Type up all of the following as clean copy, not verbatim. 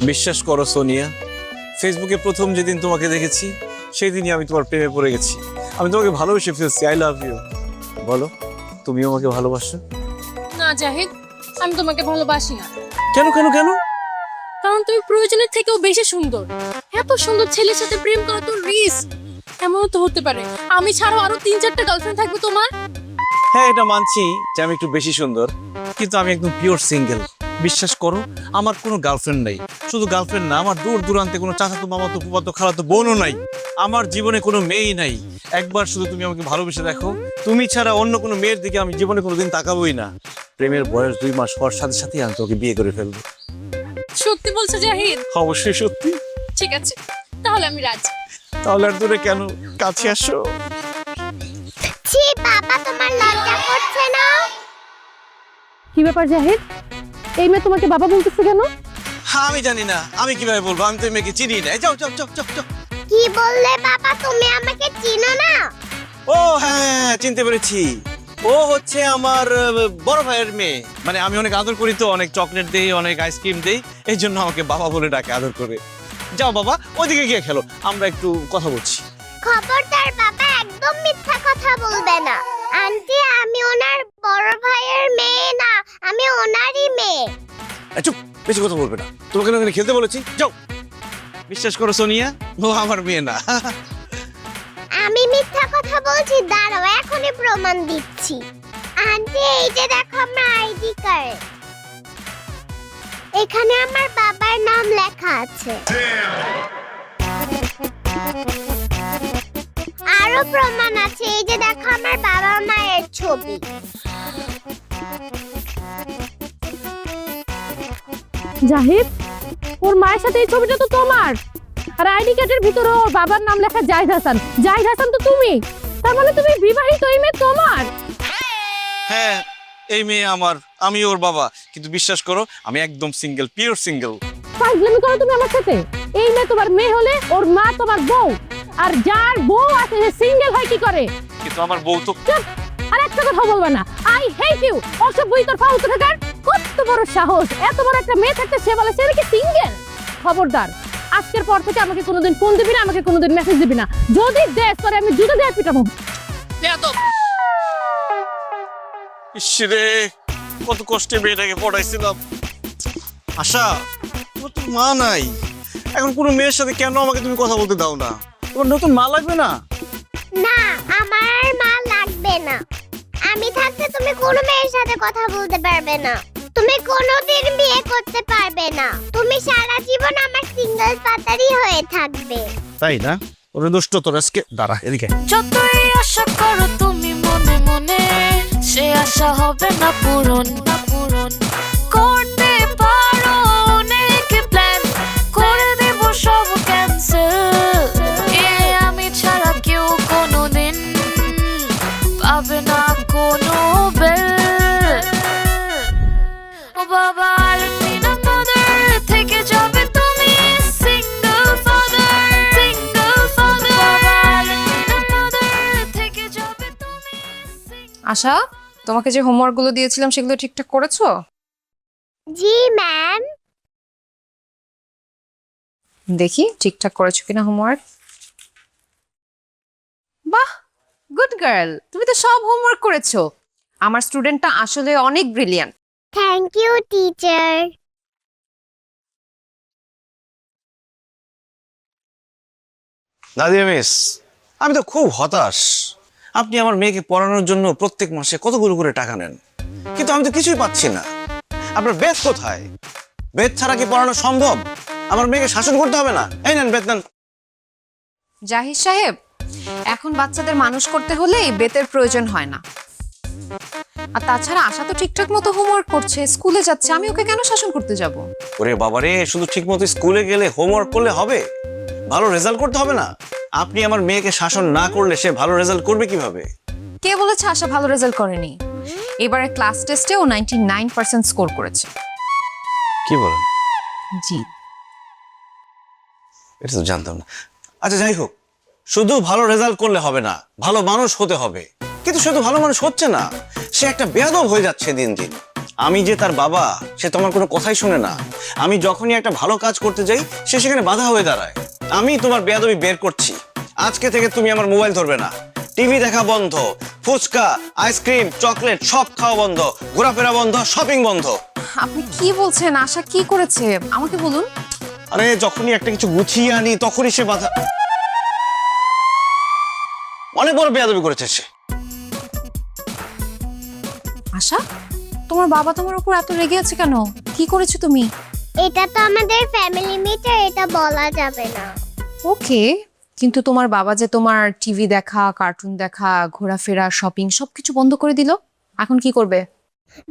বিশ্বাস করো সোনিয়া, ফেসবুকে প্রথম যেদিন তোমাকে দেখেছি সেই দিনই আমি তোমার প্রেমে পড়ে গেছি। আমি তোমাকে ভালোবেসে ফেলছি। I love you. বলো, তুমিও আমাকে ভালোবাসো? না জাহিদ, আমি তোমাকে ভালোবাসি না। কেন কেন কেন? কারণ তুমি প্রয়োজনের থেকেও বেশি সুন্দর। এত সুন্দর ছেলের সাথে প্রেম করা তো রিস্ক। এমনও তো হতে পারে আমি ছাড়াও আরো 3-4টা গার্লফ্রেন্ড থাকবে তোমার। হ্যাঁ, এটা মানছি যে আমি একটু বেশি সুন্দর, কিন্তু আমি একদম পিওর সিঙ্গেল। বিশ্বাস করো, আমার কোনো গার্লফ্রেন্ড নাই। শুধু গার্লফ্রেন্ড না, আমার দূর দূরান্তে কোনো চাচাতো মামাতো ফুফাতো খালাতো বোনও নাই। আমার জীবনে কোনো মেয়েই নাই। একবার শুধু তুমি আমাকে ভালোবেসে দেখো, তুমি ছাড়া অন্য কোনো মেয়ের দিকে আমি জীবনে কোনোদিন তাকাবোই না। প্রেমের বয়স 2 মাস হওয়ার সাথে সাথেই আমি তোকে বিয়ে করে ফেলবো। সত্যি বলছো জাহিদ? অবশ্যই সত্যি। ঠিক আছে, তাহলে আমি রাজি। তাহলে আর দূরে কেন, কাছে আসো। ছি বাবা, তোমার লজ্জা করছে না? কি ব্যাপার জাহিদ, এই মেয়ে তোমাকে বাবা বলতেছে কেন? হ্যাঁ, আমি জানি না, আমি কিভাবে বলবো? আমি তো এই মেয়েকে চিনি না। যাও যাও যাও যাও যাও। কি বললে বাবা? তুমি আমাকে চিনো না? ও হ্যাঁ, চিনতে পেরেছি। ও হচ্ছে আমার বড় ভাইয়ের মেয়ে। মানে আমি অনেক আদর করি, তো অনেক চকলেট দেই, অনেক আইসক্রিম দেই, এই জন্য আমাকে বাবা বলে ডাকে, আদর করে। যাও বাবা, ওইদিকে গিয়ে খেলো, আমরা একটু কথা বলছি। খবরদার বাবা, একদম মিথ্যা কথা বলবে না। আন্টি, আমি ওনার বড় ভাইয়ের মেয়ে না, আমি ওনারই মেয়ে। চুপ, বেশি কথা বলবে না। তোমাকে না খেলতে বলেছি, যাও। বিশ্বাস করো সোনিয়া, ও আমার মেয়ে না। আমি মিথ্যা কথা বলছি? দাঁড়াও, এখনই প্রমাণ দিচ্ছি। আন্টি, এই যে দেখো আমার আইডি কার্ড। এখানে আমার বাবার নাম লেখা আছে। আরো প্রমাণ আছে, এই যে দেখো আমার বাবা মায়ের ছবি। জাহিদ, ওর মায়ের সাথে এই ছবিটা তো তোমার, আর আইডি কার্ডের ভিতরে ওর বাবার নাম লেখা জাহিদ হাসান। জাহিদ হাসান তো তুমি, তার মানে তুমি বিবাহিত। এই মেয়ে তোমার? হ্যাঁ, এই মেয়ে আমার, আমি ওর বাবা। কিন্তু বিশ্বাস করো, আমি একদম সিঙ্গেল, পিওর সিঙ্গেল। ফাজলামি করো তুমি আমার সাথে। এই মেয়ে তোমার মেয়ে হলে ওর মা তোমার বউ, আর যার বউ আছে সে সিঙ্গেল হয় কি করে? কিন্তু আমার বউ তো। চুপ, আর একটা কথা বলবা না। I hate you. অসভ্য তোর ফালতু থাকার কত বড় সাহস! এত বড় একটা মেয়ে থাকতে সে বলে সে নাকি সিঙ্গেল। খবরদার, আজকের পর থেকে আমাকে কোনোদিন ফোন দিবি না, আমাকে কোনোদিন মেসেজ দিবি না। যদি দেশ করে আমি জুতো দিয়ে পিটাবো। ইসরে, কত কষ্টে মেয়েটাকে পড়াইছিলাম। আশা, তোমার তো মা নাই, এখন কোনো মেয়ের সাথে কেন আমাকে তুমি কথা বলতে দাও না? তোমার নতুন মা লাগবে না? না, আমার আর মা লাগবে না। আমি থাকতে তুমি কোনো মেয়ের সাথে কথা বলতে পারবে না। তুমি কোনোদিন বিয়ে করতে পারবে না। তুমি সারা জীবন আমার সিঙ্গেল পাতারই হয়ে থাকবে। তাই না? ওরে দুষ্ট তোর, আজকে দাঁড়া এদিকে। যতই আশা করো তুমি মনে মনে, সে আশা হবে না পূরণ। করতে পারো অনেক প্ল্যান, করে দেব সব ক্যান্সেল। আমি ছাড়া কেউ কোনোদিন পাবে না কোনো বেল। ও বাবা, আর থেকে যাবে তুমি সিঙ্গেল ফাদার। থেকে যাবে তুমি। আশা, তোমাকে যে হোমওয়ার্কগুলো দিয়েছিলাম সেগুলো ঠিকঠাক করেছো? জি ম্যাম। দেখি ঠিকঠাক করেছো কিনা হোমওয়ার্ক। বাহ, গুড গার্ল, তুমি তো সব হোমওয়ার্ক করেছো। আমার স্টুডেন্টটা আসলে অনেক brilliant. Thank you teacher. Nadia miss, আমি তো খুব হতাশ। আপনি আমার মেয়েকে পড়ানোর জন্য প্রত্যেক মাসে কতগুলো করে টাকা নেন, কিন্তু আমি তো কিছুই পাচ্ছি না। আপনার বেদ কোথায়? বেদ ছাড়া কি পড়ানো সম্ভব? আমার মেয়েকে শাসন করতে হবে না? এই নেন বেদ নেন। জাহিদ সাহেব, এখন বাচ্চাদের মানুষ করতে হলে এই বেতের প্রয়োজন হয় না। আর তাছাড়া আশা তো ঠিকঠাক মতো হোমওয়ার্ক করছে, স্কুলে যাচ্ছে, আমি ওকে কেন শাসন করতে যাব? ওরে বাবারে, শুধু ঠিক মতো স্কুলে গেলে হোমওয়ার্ক করলে হবে? ভালো রেজাল্ট করতে হবে না? আপনি আমার মেয়েকে শাসন না করলে সে ভালো রেজাল্ট করবে কিভাবে? কে বলেছে আশা ভালো রেজাল্ট করেনি? এবারে ক্লাস টেস্টে ও 99% স্কোর করেছে। কি বলেন? জি। এটা তো জানতাম না। আচ্ছা যাই হোক, শুধু ভালো রেজাল্ট করলে হবে না, ভালো মানুষ হতে হবে। কিন্তু সে তো ভালো মানুষ হচ্ছে না, সে একটা বেয়াদব হয়ে যাচ্ছে দিন দিন। আমি যে তার বাবা সে তোমার কোনো কথাই শুনে না। আমি যখনই একটা ভালো কাজ করতে যাই সে সেখানে বাধা হয়ে দাঁড়ায়। আমি তোমার বেয়াদবি বের করছি। আজকে থেকে তুমি আমার মোবাইল ধরবে না, টিভি দেখা বন্ধ, ফুচকা আইসক্রিম চকলেট সব খাওয়া বন্ধ, ঘোরাফেরা বন্ধ, শপিং বন্ধ। আপনি কি বলছেন? আশা কি করেছে আমাকে বলুন। আরে যখনই একটা কিছু গুছিয়ে আনি তখনই সে বাধা। অনেক বড় বেয়াদবি করেছে সে। আশা, তোমার বাবা তোমার উপর এত রেগে আছে কেন? কি করেছো তুমি? এটা তো আমাদের ফ্যামিলি মিটার, এটা বলা যাবে না। ওকে, কিন্তু তোমার বাবা যে তোমার টিভি দেখা, কার্টুন দেখা, ঘোরাফেরা, শপিং সবকিছু বন্ধ করে দিল, এখন কি করবে?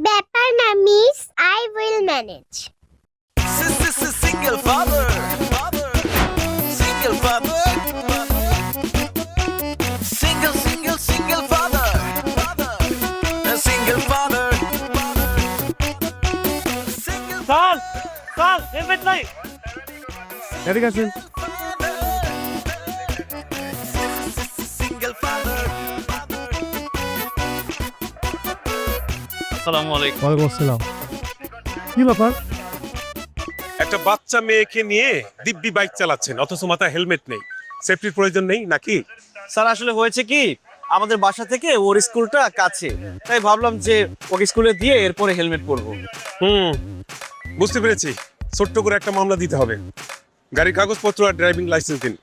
ব্যাপার না miss, I will manage. Single father, single father, single father, a single father, sir sir helmet নাই। এদিকে আসুন। single father. আসসালামু আলাইকুম। ওয়ালাইকুম আসসালাম। কি ব্যাপার? একটা বাচ্চা মেয়েকে নিয়ে দিব্যি বাইক চালাচ্ছেন অথচ মাথায় হেলমেট নেই। সেফটির প্রয়োজন নেই নাকি? স্যার আসলে হয়েছে কি, আমাদের বাসা থেকে ওর স্কুলটা কাছে, তাই ভাবলাম যে ওকে স্কুলে দিয়ে এরপরে হেলমেট পরবো। বুঝতে পেরেছি, ছোট্ট করে একটা মামলা দিতে হবে। গাড়ির কাগজপত্র আর ড্রাইভিং লাইসেন্স দিন।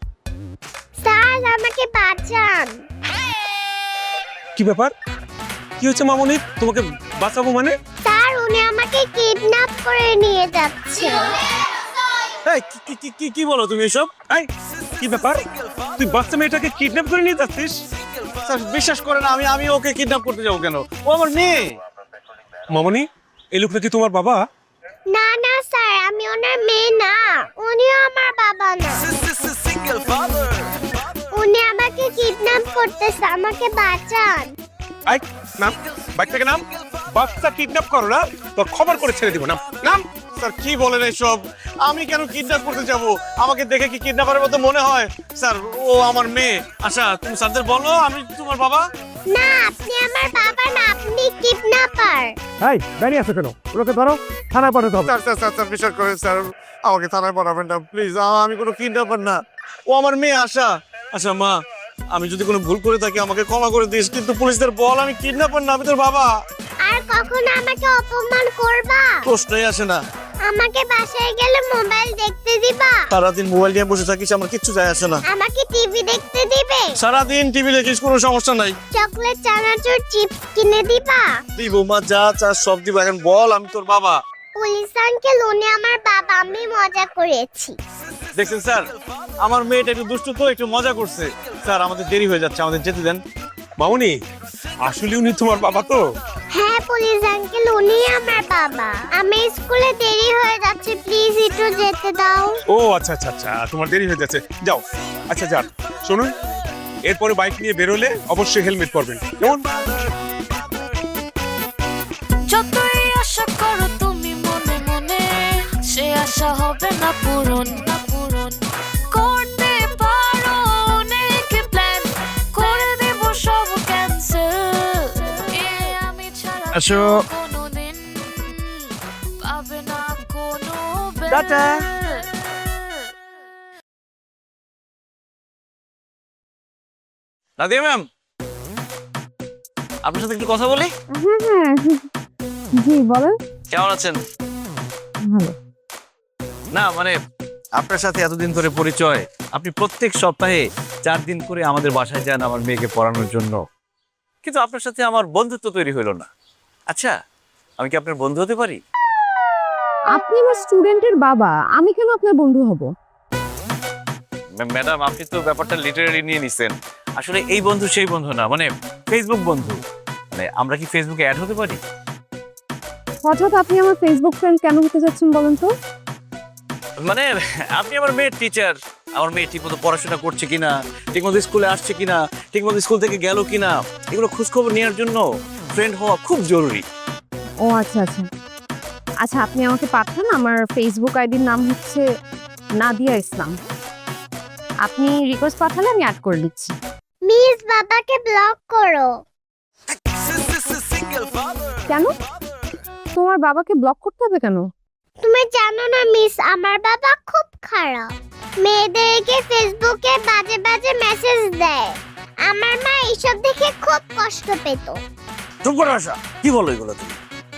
স্যার আমাকে বাঁচান। কি ব্যাপার? কি হচ্ছে মামনি? তোমাকে বাঁচাবো মানে? স্যার উনি আমাকে কিডন্যাপ করে নিয়ে যাচ্ছে। এই, কি কি কি কি বলো তুমি এসব? এই, কি ব্যাপার? তুই বাচ্চা মেয়েটাকে কিডন্যাপ করে নিয়ে যাচ্ছিস? স্যার বিশ্বাস করেন, আমি ওকে কিডন্যাপ করতে যাবো কেন? ও আমার মেয়ে। মামনি, এই লোকটা কি তোমার বাবা? না না স্যার, আমি ওনার মেয়ে না, উনিও আমার বাবা না। Single father, উনি আমাকে কিডন্যাপ করতেছে, আমাকে বাঁচান। এই, নাম, বাইক থেকে নাম। বাচ্চা কিডন্যাপ করো না, তোর খবর করে ছেড়ে দিব। নাম, নাম। স্যার কি বলেন এসব? আমি কেন কিডন্যাপ করতে যাব? আমাকে দেখে কি কিডন্যাপারের মতো মনে হয়? স্যার ও আমার মেয়ে। আচ্ছা তুমি স্যারদের বলো আমি তোমার বাবা। না আপনি আমার বাবা না, আপনি কিডন্যাপার। এই দাঁড়িয়ে আছো কেন? ওকে ধরো, থানায় পাঠাতে হবে। স্যার স্যার স্যার স্যার বিশ্বাস করেন স্যার, আমাকে থানায় পাঠাবেন না প্লিজ। আমি কোনো কিডন্যাপার না, ও আমার মেয়ে আশা। আচ্ছা মা, আমি যদি কোনো ভুল করে থাকি আমাকে ক্ষমা করে দিস, কিন্তু পুলিশদের বল আমি কিডন্যাপার না, আমি তোর বাবা। আর কখনো আমাকে অপমান করবা? প্রশ্নই আসে না। আমাকে বাসায় গেলে মোবাইল দেখতে দিবা? সারাদিন মোবাইল নিয়ে বসে থাকিস, আমার কিচ্ছু যায় আসে না। আমাকে টিভি দেখতে দিবে? সারাদিন টিভি দেখিস, কোনো সমস্যা নাই। চকলেট চানাচুর চিপস কিনে দিবা? দিব মা, যা চাস সব দিব। এখন বল আমি তোর বাবা। পুলিশ আঙ্কেল উনি আমার বাবা, আমি মজা করেছি। দেখছেন স্যার, আমার মেয়েটা একটু দুষ্টু তো একটু মজা করছে। স্যার আমাদের দেরি হয়ে যাচ্ছে, আমাদের যেতে দেন। মামনি, আসলে উনি তোমার বাবা তো? হ্যাঁ পুলিশ আঙ্কেল উনি আমার বাবা, আমি স্কুলে দেরি হয়ে যাচ্ছে, প্লিজ একটু যেতে দাও। ও আচ্ছা আচ্ছা আচ্ছা, তোমার দেরি হয়ে যাচ্ছে, যাও। আচ্ছা যান, শুনুন, এরপরে বাইক নিয়ে বেরোলে অবশ্যই হেলমেট পরবেন, কেমন? যতই আশা করো তুমি মনে মনে, সে আশা হবে না পূরণ, না পূরণ। করতে পারো অনেক প্ল্যান, করে দেব সব ক্যান্সেল। আমি ছাড়া আসো। কোনোদিন পাবে না কোনো টাটা। নাদিয়া ম্যাম, আপনার সাথে একটু কথা বলি। জি বলেন। কেমন আছেন? ভালো। না মানে আপনার সাথে এতদিন ধরে পরিচয়, আপনি প্রত্যেক সপ্তাহে 4 দিন করে আমাদের বাসায় যান আমার মেয়েকে পড়ানোর জন্য, কিন্তু আপনার সাথে আমার বন্ধুত্ব তৈরি হলো না। আচ্ছা আমি কি আপনার বন্ধু হতে পারি? আপনি আমার স্টুডেন্টের বাবা, আমি কেন আপনার বন্ধু হব? ম্যাডাম আপনি তো ব্যাপারটা লিটারালি নিয়ে নিছেন। আসলে এই বন্ধু সেই বন্ধু না, মানে ফেসবুক বন্ধু। মানে আমরা কি ফেসবুকে অ্যাড হতে পারি? হঠাৎ আপনি আমার ফেসবুক ফ্রেন্ড কেন হতে যাচ্ছেন বলেন তো? মানে আপনি আমার মেয়ের টিচার, আমার মেয়ে ঠিকমতো পড়াশোনা করছে কিনা, ঠিকমতো স্কুলে আসছে কিনা, ঠিকমতো স্কুল থেকে গেল কিনা, এগুলো খোঁজখবর নেওয়ার জন্য ফ্রেন্ড হওয়া খুব জরুরি। ও আচ্ছা আচ্ছা আচ্ছা, আপনি আমাকে পাঠান, আমার ফেসবুক আইডির নাম হচ্ছে নাদিয়া ইসলাম। আপনি রিকোয়েস্ট পাঠালে আমি অ্যাড করে দিচ্ছি। মিস বাবাকে ব্লক করো। single father, কেন? তোমার বাবাকে ব্লক করতে হবে কেন? তুমি জানো না মিস, আমার বাবা খুব খারাপ। মেয়েদেরকে ফেসবুকে বাজে বাজে মেসেজ দেয়। আমার মা এইসব দেখে খুব কষ্ট পেত। চুপ করো আশা, কি বলো এগুলো তুমি?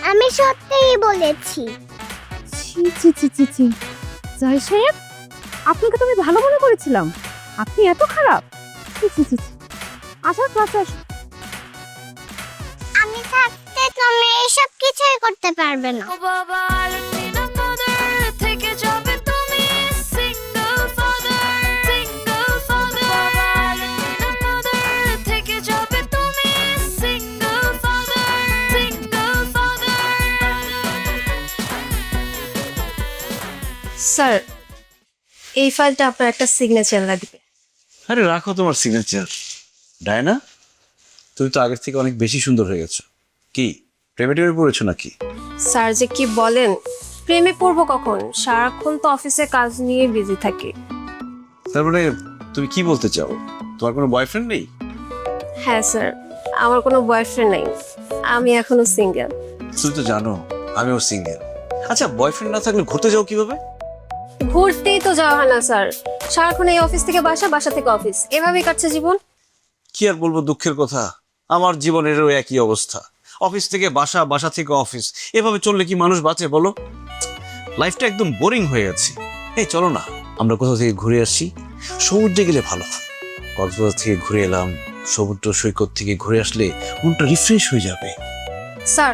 আমি সত্যিই বলেছি। ছি ছি ছি ছি ছি। জাহিদ সাহেব, আপনাকে তো আমি ভালো মনে করেছিলাম, আপনি এত খারাপ? ছি ছি ছি ছি। আসার ক্লাসে আসো। আমি থাকতে তুমি এইসব কিছুই করতে পারবে না। ও বাবা আর্টিনা মাদার থেকে যাবে তুমি সিঙ্গেল ফাদার সিঙ্গেল ফাদার বাবা আর্টিনা মাদার থেকে যাবে তুমি single father single father. Sir, এই ফাইলটা আপনার একটা সিগনেচার লাগবে। আরে রাখো তোমার সিগনেচার। ডায়না, তুমি তো আগের থেকে অনেক বেশি সুন্দর হয়ে গেছো। কি প্রেমে টেমে পড়েছো নাকি? স্যার যে কি বলেন, প্রেমে পড়বো কখন? সারাক্ষণ তো অফিসে কাজ নিয়ে বিজি থাকি। তারপরে তুমি কি বলতে চাও? তোমার কোনো বয়ফ্রেন্ড নেই? হ্যাঁ স্যার, আমার কোনো বয়ফ্রেন্ড নেই, আমি এখনো সিঙ্গেল। তুমি তো জানো আমিও সিঙ্গেল। আচ্ছা, বয়ফ্রেন্ড না থাকলে ঘুরতে যাও কিভাবে? ঘুরতেই তো যাওয়া হয় না স্যার, সারাক্ষণ এই অফিস থেকে বাসা, বাসা থেকে অফিস, এভাবেই কাটছে জীবন। কি আর বলবো, দুঃখের কথা, আমার জীবনেরও একই অবস্থা। অফিস থেকে বাসা, বাসা থেকে অফিস, এভাবে চললে কি মানুষ বাঁচে বলো? লাইফটা একদম বোরিং হয়ে যাচ্ছে। এই চলো না, আমরা কোথাও থেকে ঘুরে আসি। সমুদ্রে গেলে ভালো হয়। কক্সবাজার থেকে ঘুরে এলাম, সমুদ্র সৈকত থেকে ঘুরে আসলে মনটা রিফ্রেশ হয়ে যাবে। স্যার,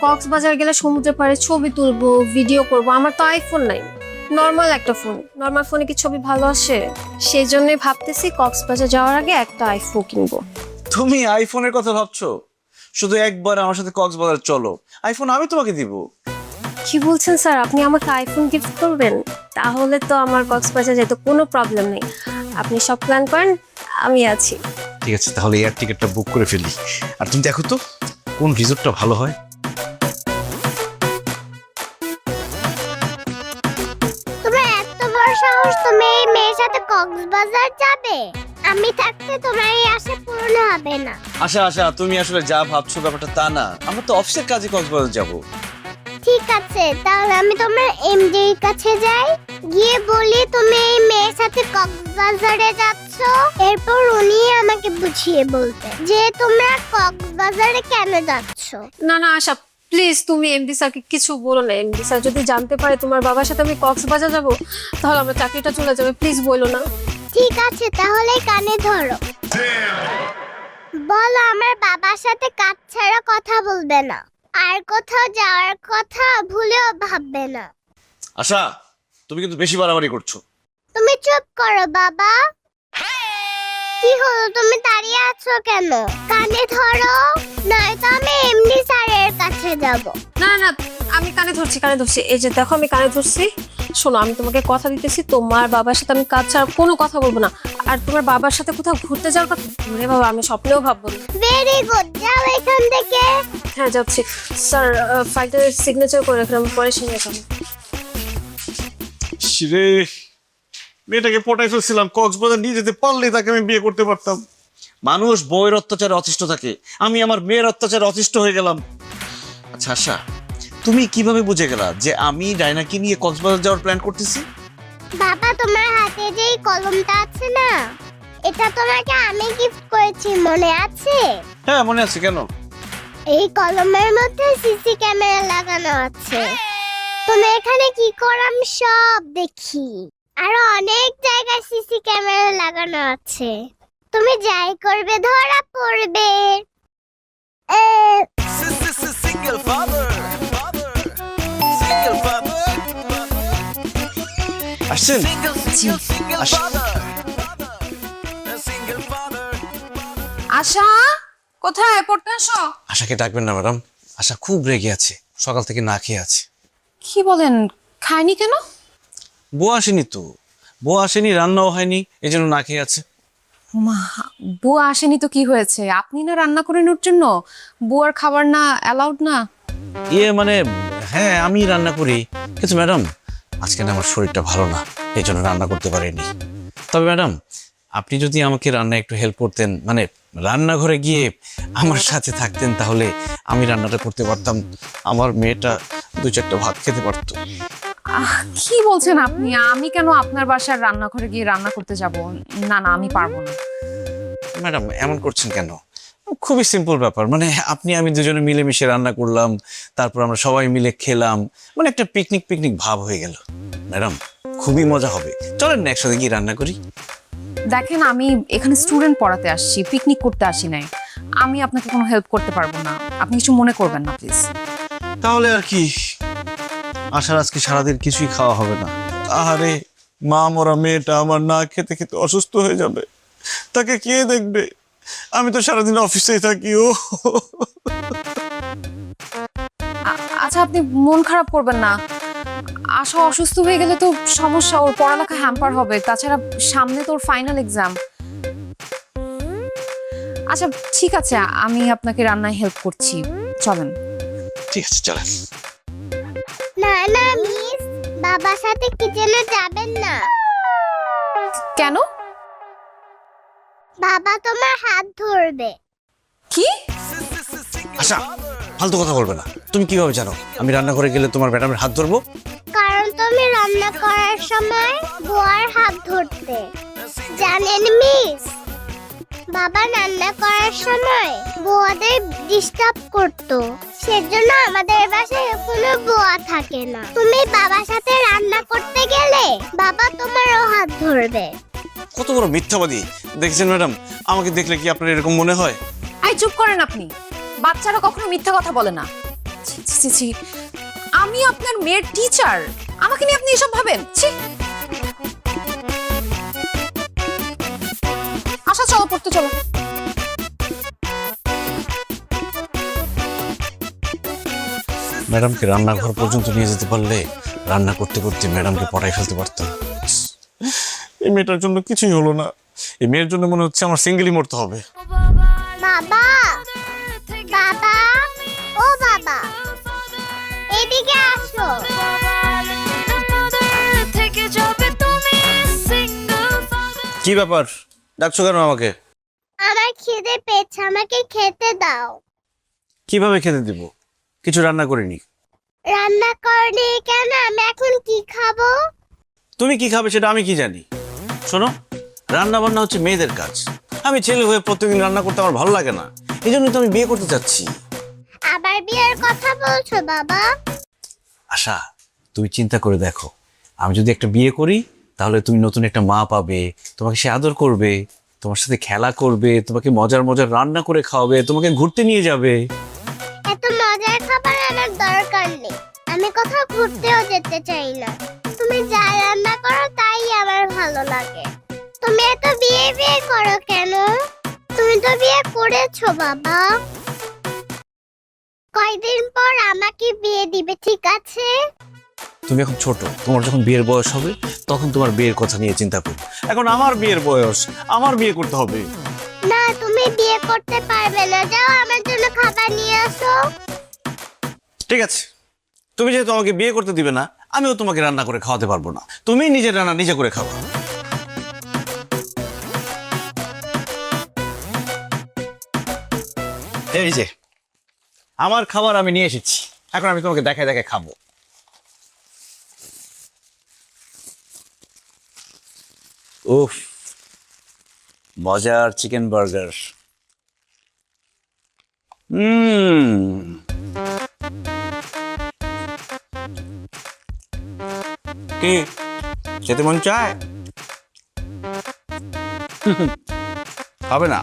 কক্সবাজার গেলে সমুদ্রের পাড়ে ছবি তুলবো, ভিডিও করব, আমার তো আইফোন নাই, নর্মাল একটা ফোন। নর্মাল ফোনে কি ছবি ভালো আসে? সেই জন্যই ভাবতেছি কক্সবাজার যাওয়ার আগে একটা আইফোন কিনবো। তুমি আইফোনের কথা ভাবছো? শুধু একবার আমার সাথে কক্সবাজার চলো, আইফোন আমি তোমাকে দিব। কি বলছেন স্যার, আপনি আমাকে আইফোন গিফট করবেন? তাহলে তো আমার কক্সবাজার যেতে কোনো প্রবলেম নেই। আপনি সব প্ল্যান করেন, আমি আছি। ঠিক আছে, তাহলে এয়ার টিকিটটা বুক করে ফেলি। আর তুমি দেখো তো কোন রিসোর্টটা ভালো হয়। তোমার এত বড় সাহস, তুমি এই মেয়ের সাথে কক্সবাজার যাবে? আমি থাকতে তোমার এই আশা পূরণ হবে না। আশা আশা, তুমি আসলে যা ভাবছো ব্যাপারটা তা না। আমরা তো অফিসের কাজে কক্সবাজার যাব। ঠিক আছে, তাহলে আমি তোমার এমডির কাছে যাই, গিয়ে বলি তুমি এই মেয়ের সাথে কক্সবাজারে যাচ্ছ। এরপর উনি আমাকে বুঝিয়ে বলতে যে তোমরা কক্সবাজারে কেন যাচ্ছ। না না আশা, প্লিজ তুমি এমডি স্যারকে কিছু বলো না। এমডি স্যার যদি জানতে পারে তোমার বাবার সাথে আমি কক্সবাজার যাব, তাহলে আমার চাকরিটা চলে যাবে। প্লিজ বলো না। ঠিক আছে, তাহলে কানে ধরো। বলো আমার বাবার সাথে কাজ ছাড়া কথা বলবে না, আর কোথাও যাওয়ার কথা ভুলেও ভাববে না। আশা, তুমি কিন্তু বেশি বাড়াবাড়ি করছো। তুমি চুপ করো বাবা। কি হলো, তুমি দাঁড়িয়ে আছো কেন? কানে ধরো, নয়তো আমি এমডি স্যারের কাছে যাব। না না, আমি কানে ধরছি, কানে ধরছি। এই যে দেখো, আমি কানে ধরছি। শোনো, আমি তোমাকে কথা দিতেছি, তোমার বাবার সাথে আমি কাজ ছাড়া কোনো কথা বলবো না। আর তোমার বাবার সাথে কোথাও ঘুরতে যাওয়ার কথা, ওরে বাবা, আমি স্বপ্নেও ভাববো না। ভেরি গুড, যাও এখান থেকে। হ্যাঁ যাচ্ছি। স্যার, ফাইলটার সিগনেচার করে রাখলাম, পরে সিগনেচার করব। রে, মেয়েটাকে পটাই ফেলছিলাম, কক্সবাজার নিয়ে যেতে পারলে তাকে আমি বিয়ে করতে পারতাম। মানুষ বউয়ের অত্যাচারে অতিষ্ঠ থাকে, আমি আমার মেয়ের অত্যাচারে অতিষ্ঠ হয়ে গেলাম। আচ্ছা আশা, তুমি কিভাবে বুঝে গেলা যে আমি ডায়নাকে নিয়ে কক্সবাজার যাওয়ার প্ল্যান করতেছি? বাবা, তোমার হাতে যে এই কলমটা আছে না, এটা তোমাকে আমি গিফট করেছি, মনে আছে? হ্যাঁ মনে আছে। কেন? এই কলমের মধ্যে সিসি ক্যামেরা লাগানো আছে। তুমি এখানে কি করো আমি সব দেখি। আরো অনেক জায়গায় সিসি ক্যামেরা লাগানো আছে। তুমি যাই করবে ধরা পড়বে। Single father. Single father. আসছেন? Single Ash- father. Single father. আশা, কোথায়? পড়তে আসো। আশাকে ডাকবেন না ম্যাডাম, আশা খুব রেগে আছে, সকাল থেকে না খেয়ে আছে। কি বলেন, খায়নি কেন? বউ আসেনি তো, বউ আসেনি, রান্নাও হয়নি, এই জন্য না খেয়ে আছে। মা, বুয়া আসেনি তো কি হয়েছে? আপনি না রান্না করেন ওর জন্য? বুয়ার খাবার না অ্যালাউড না? মানে হ্যাঁ আমি রান্না করি, কিন্তু ম্যাডাম আজকে না আমার শরীরটা ভালো না, এই জন্য রান্না করতে পারিনি। তবে ম্যাডাম, আপনি যদি আমাকে রান্নায় একটু হেল্প করতেন, মানে রান্নাঘরে গিয়ে আমার সাথে থাকতেন, তাহলে আমি রান্নাটা করতে পারতাম, আমার মেয়েটা 2-4টা ভাত খেতে পারতো। কি বলছেন আপনি? আমি কেন আপনার বাসার রান্নাঘরে গিয়ে রান্না করতে যাব? না না, আমি পারবো না। ম্যাডাম এমন করছেন কেন? খুবই সিম্পল ব্যাপার, মানে আপনি আমি দুজনে মিলেমিশে রান্না করলাম, তারপর আমরা সবাই মিলে খেলাম, মানে একটা পিকনিক পিকনিক ভাব হয়ে গেল। ম্যাডাম খুবই মজা হবে, চলেন না একসাথে গিয়ে রান্না করি। দেখেন, আমি এখানে স্টুডেন্ট পড়াতে আসছি, পিকনিক করতে আসি নাই। আমি আপনাকে কোনো হেল্প করতে পারবো না, আপনি কিছু মনে করবেন না প্লিজ। তাহলে আর কি, আশার আজকে সারাদিন কিছুই খাওয়া হবে না। আহারে, মা মরা মেয়েটা আমার না খেতে খেতে অসুস্থ হয়ে যাবে, তাকে কে দেখবে? আমি তো সারাদিন অফিসেই থাকি। ও আচ্ছা, আপনি মন খারাপ করবেন না। আশা অসুস্থ হয়ে গেলে তো সমস্যা, ওর পড়ালেখা হ্যাম্পার হবে, তাছাড়া সামনে তোর ফাইনাল এক্সাম। আচ্ছা ঠিক আছে, আমি আপনাকে রান্নায় হেল্প করছি, চলেন। ঠিক আছে, চলেন। না না মিস, বাবার সাথে কিচেনে যাবেন না। কেন? বাবা তোমার হাত ধরবে। কি? আচ্ছা, ফালতু কথা বলবে না। তুমি কিভাবে জানো আমি রান্না করে গেলে তোমার ম্যাডামের হাত ধরবো? কারণ তুমি রান্না করার সময় বুয়ার হাত ধরতে। জানেন মিস, বাবা রান্না করার সময় বুয়াদের ডিস্টার্ব করতো, সেজন্য আমাদের বাসায় কোনো বুয়া থাকে না। তুমি বাবার সাথে রান্না করতে গেলে বাবা তোমারও হাত ধরবে। কত বড় মিথ্যাবাদী দেখছেন ম্যাডাম, আমাকে দেখলে কি আপনার এরকম মনে হয়? আই চুপ করেন আপনি, বাচ্চারা কখনো মিথ্যা কথা বলে না। ছি, ছি, ছি, ছি। আমি আপনার মেয়ের টিচার, আমাকে নিয়ে আপনি এসব ভাবেন? ছি। আশা চলো, পড়তে চলো। ম্যাডামকে রান্নাঘর পর্যন্ত নিয়ে যেতে পারলে রান্না করতে করতে ম্যাডামকে পড়াই ফেলতে পারতাম। এই মেয়েটার জন্য কিছুই হলো না, এই মেয়ের জন্য মনে হচ্ছে আমার সিঙ্গেলই মরতে হবে। বাবা, বাবা, ও বাবা, এদিকে আসো। থেকে যাবে তুমি সিঙ্গেল। কি ব্যাপার, ডাকছো কেন আমাকে? আমার খিদে পেয়েছে, আমাকে খেতে দাও। কিভাবে খেতে দিব? কিছু রান্না করিনি। রান্না করনি কেন? আমি এখন কি খাবো? তুমি কি খাবে সেটা আমি কি জানি? শোনো, রান্না বান্না হচ্ছে মেয়েদের কাজ। আমি ছেলে হয়ে প্রত্যেকদিন রান্না করতে আমার ভালো লাগে না, এই জন্যই তো আমি বিয়ে করতে চাচ্ছি। আবার বিয়ের কথা বলছো বাবা? আশা, তুমি চিন্তা করে দেখো, আমি যদি একটা বিয়ে করি তাহলে তুমি নতুন একটা মা পাবে, তোমাকে সে আদর করবে, তোমার সাথে খেলা করবে, তোমাকে মজার মজার রান্না করে খাওয়াবে, তোমাকে ঘুরতে নিয়ে যাবে। এত মজার খাবার আমার দরকার নেই, আমি কোথাও ঘুরতেও যেতে চাই না। তুমি যা রান্না করো তাই আমার ভালো লাগে। তুমি এত বিয়ে বিয়ে করো কেন? তুমি তো বিয়ে করেছো বাবা। কয়দিন পর আমাকে বিয়ে দিবে, ঠিক আছে? তুমি এখন ছোট, তোমার যখন বিয়ের বয়স হবে তখন তোমার বিয়ের কথা নিয়ে চিন্তা করো। এখন আমার বিয়ের বয়স, আমার বিয়ে করতে হবে। না, তুমি বিয়ে করতে পারবে না। যাও আমার জন্য খাবার নিয়ে আসো। ঠিক আছে, তুমি যেহেতু আমাকে বিয়ে করতে দিবে না, আমিও তোমাকে রান্না করে খাওয়াতে পারবো না। তুমি নিজের রান্না নিজে করে খাও। এই যে আমার খাবার আমি নিয়ে এসেছি, এখন আমি তোমাকে দেখায় দেখায় খাবো। উফ, মজার চিকেন বার্গার। কি খেতে মন চায়? হবে না?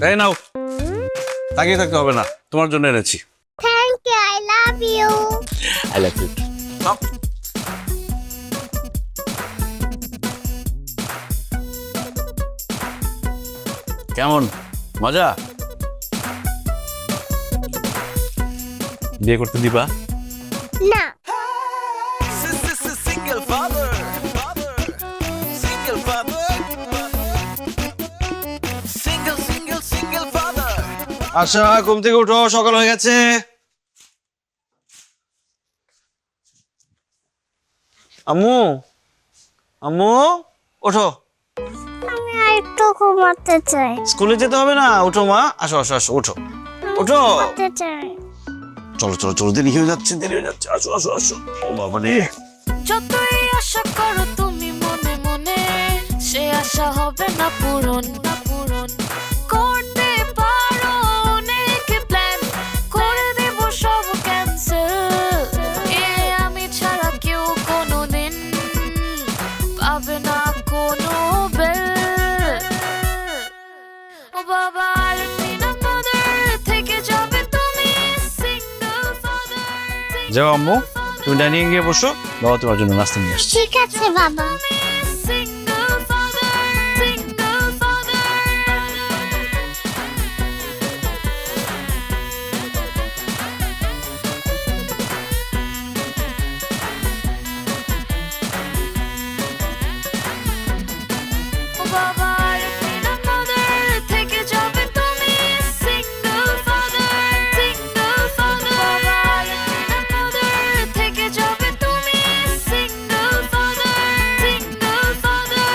এই নাও, তাকিয়ে থাকতে হবে না, তোমার জন্য এনেছি। Thank you, I love you. I love you. কেমন মজা? বিয়ে করতে দিবা? না। Single father. Single father. Single father. আচ্ছা, ঘুম থেকে উঠো, সকাল হয়ে গেছে। আম্মু আম্মু ওঠো, আমি একটু ঘুমাতে চাই। স্কুলে যেতে হবে না, ওঠো মা, আসো আসো আসো, ওঠো ওঠো, ঘুমাতে চাই। চলো চলো চলো, দেরি হয়ে যাচ্ছে, আসো আসো আসো। ও বাবা রে, যতই আশা করো তুমি মনে মনে, সে আশা হবে না পূরণ। করতে পারো অনেক প্ল্যান, করে দেব সব ক্যান্সেল। আমি ছাড়া কেউ কোনোদিন পাবে না কোনো বেল। ও বাবা আরেকদিন আমাদের থেকে যাবে তুমি সিঙ্গেল ফাদার। যাও আম্মু, তুমি ডাইনিং গিয়ে বসো, বাবা তোমার জন্য নাস্তা নিয়ে আসছে। ঠিক আছে বাবা। Single father, single father. ও বাবা আরেকদিন আমাদের থেকে যাবে তুমি single father, single father. বাবা আরেকদিন আমাদের থেকে যাবে তুমি single father, single father.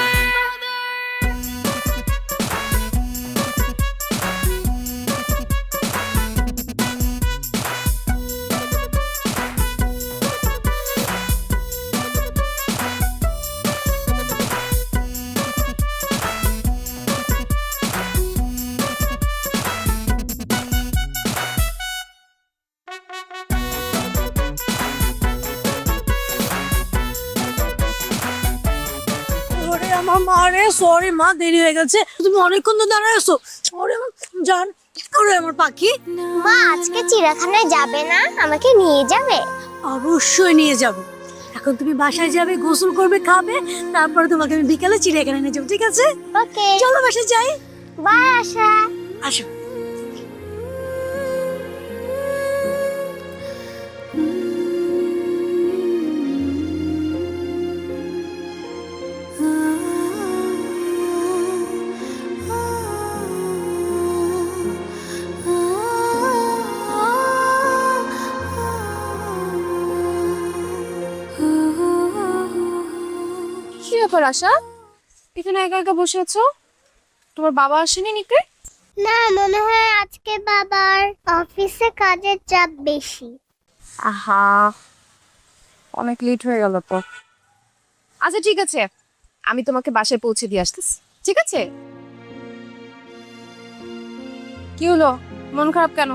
ওরে আমার মা রে, সরি মা, দেরি হয়ে গেছে, তুমি অনেকক্ষণ তো দাঁড়ায় আছো। ওরে আমার জান, ওরে আমার পাখি। মা আজকে চিড়িয়াখানায় যাবে না? আমাকে নিয়ে যাবে? অবশ্যই নিয়ে যাব। এখন তুমি বাসায় যাবে, গোসল করবে, খাবে, তারপরে তোমাকে আমি বিকালে চিড়িয়াখানায় নিয়ে যাবো, ঠিক আছে? ওকে, চলো বাসায় যাই। বাই আশা। আসো। কি ব্যাপার আশা, এখানে একা একা বসে আছো? তোমার বাবা আসেনি নিকে? না, মনে হয় আজকে বাবার অফিসে কাজের চাপ বেশি। আহা, অনেক লেট হয়ে গেল তো। আচ্ছা ঠিক আছে, আমি তোমাকে বাসায় পৌঁছে দিয়ে আসতেছি, ঠিক আছে? কি হলো, মন খারাপ কেন?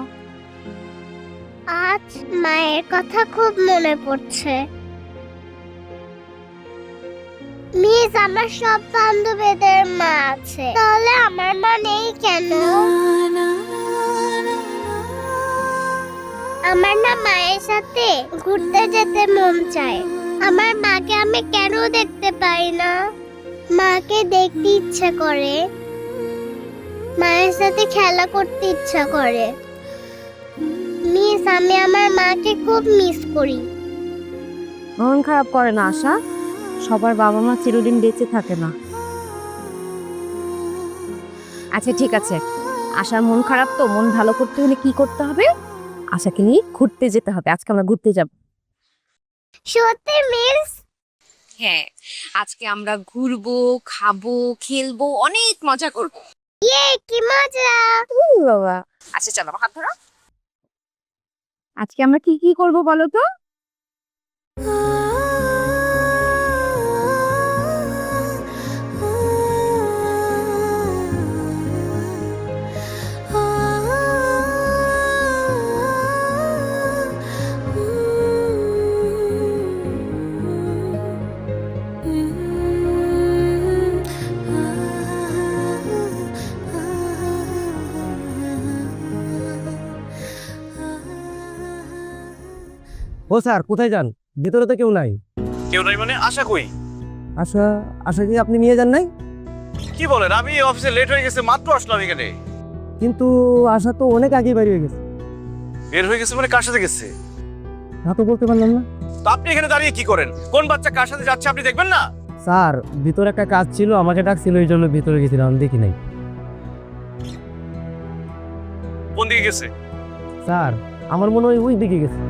আজ মায়ের কথা খুব মনে পড়ছে। মিস, আমার সব বান্ধবীদের মা আছে, তাহলে আমার মা নেই কেন? আমার না মায়ের সাথে ঘুরতে যেতে মন চায়। আমার মাকে আমি কেন দেখতে পাই না? মাকে দেখতে ইচ্ছা করে, মায়ের সাথে খেলা করতে ইচ্ছা করে। মিস, আমি আমার মাকে খুব মিস করি। মন খারাপ করে না আশা, সবার বাবা মা চিরদিন বেঁচে থাকে না। আচ্ছা ঠিক আছে, আশার মন খারাপ তো, মন ভালো করতে হলে কি করতে হবে? আশাকে নিয়ে ঘুরতে যেতে হবে। আজকে আমরা ঘুরতে যাব। সত্যি মিস? হ্যাঁ, আজকে আমরা ঘুরবো, খাবো, খেলবো, অনেক মজা করবো। ইয়ে, কি মজা! বাবা, আচ্ছা চলো, আমার হাত ধরো। আজকে আমরা কি কি করব বলো তো? ও স্যার, কোথায় যান? ভিতরে তো কেউ নাই। কেউ নাই মানে? আশা কই? আশা, আশা কি আপনি নিয়ে যান নাই? কি বলেন, আমি অফিসে লেট হয়ে গেছে, মাত্র আসলাম এখানে। কিন্তু আশা তো অনেক আগে বেরিয়ে গেছে। বের হয়ে গেছে মানে কার সাথে গেছে? তা তো বলতে পারলাম না। তো আপনি এখানে দাঁড়িয়ে কি করেন? কোন বাচ্চা কার সাথে যাচ্ছে আপনি দেখবেন না? স্যার, ভিতরে একটা কাজ ছিল, আমাকে ডাকছিল, এই জন্য ভিতরে গেছিলাম, আমি দেখি নাই। কোন দিকে গেছে? স্যার, আমার মনে হয় ওই দিকে গেছে।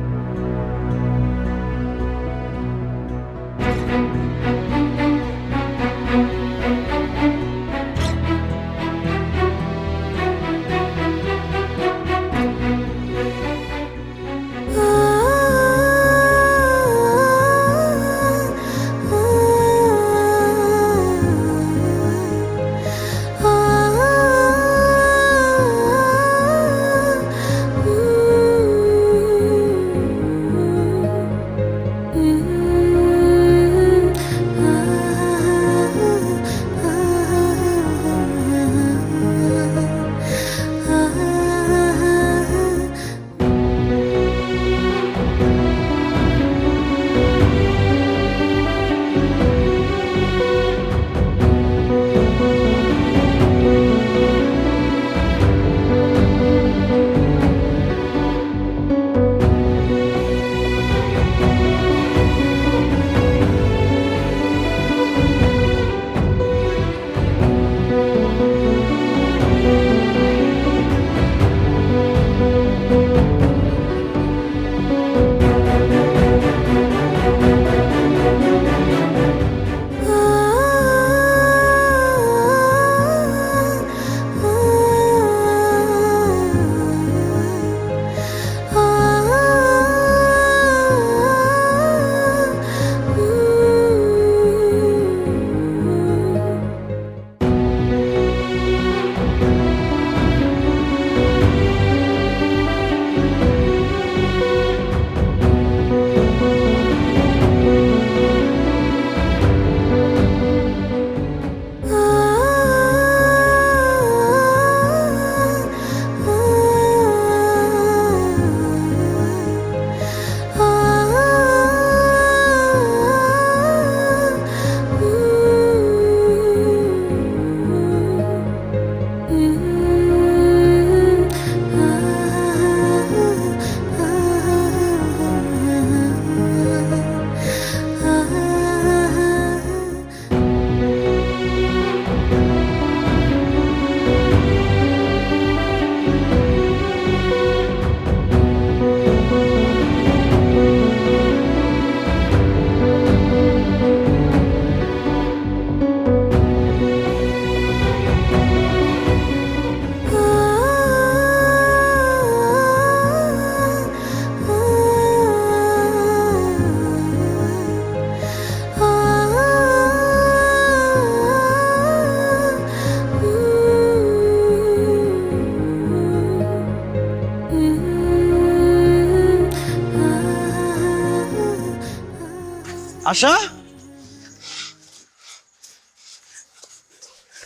আশা,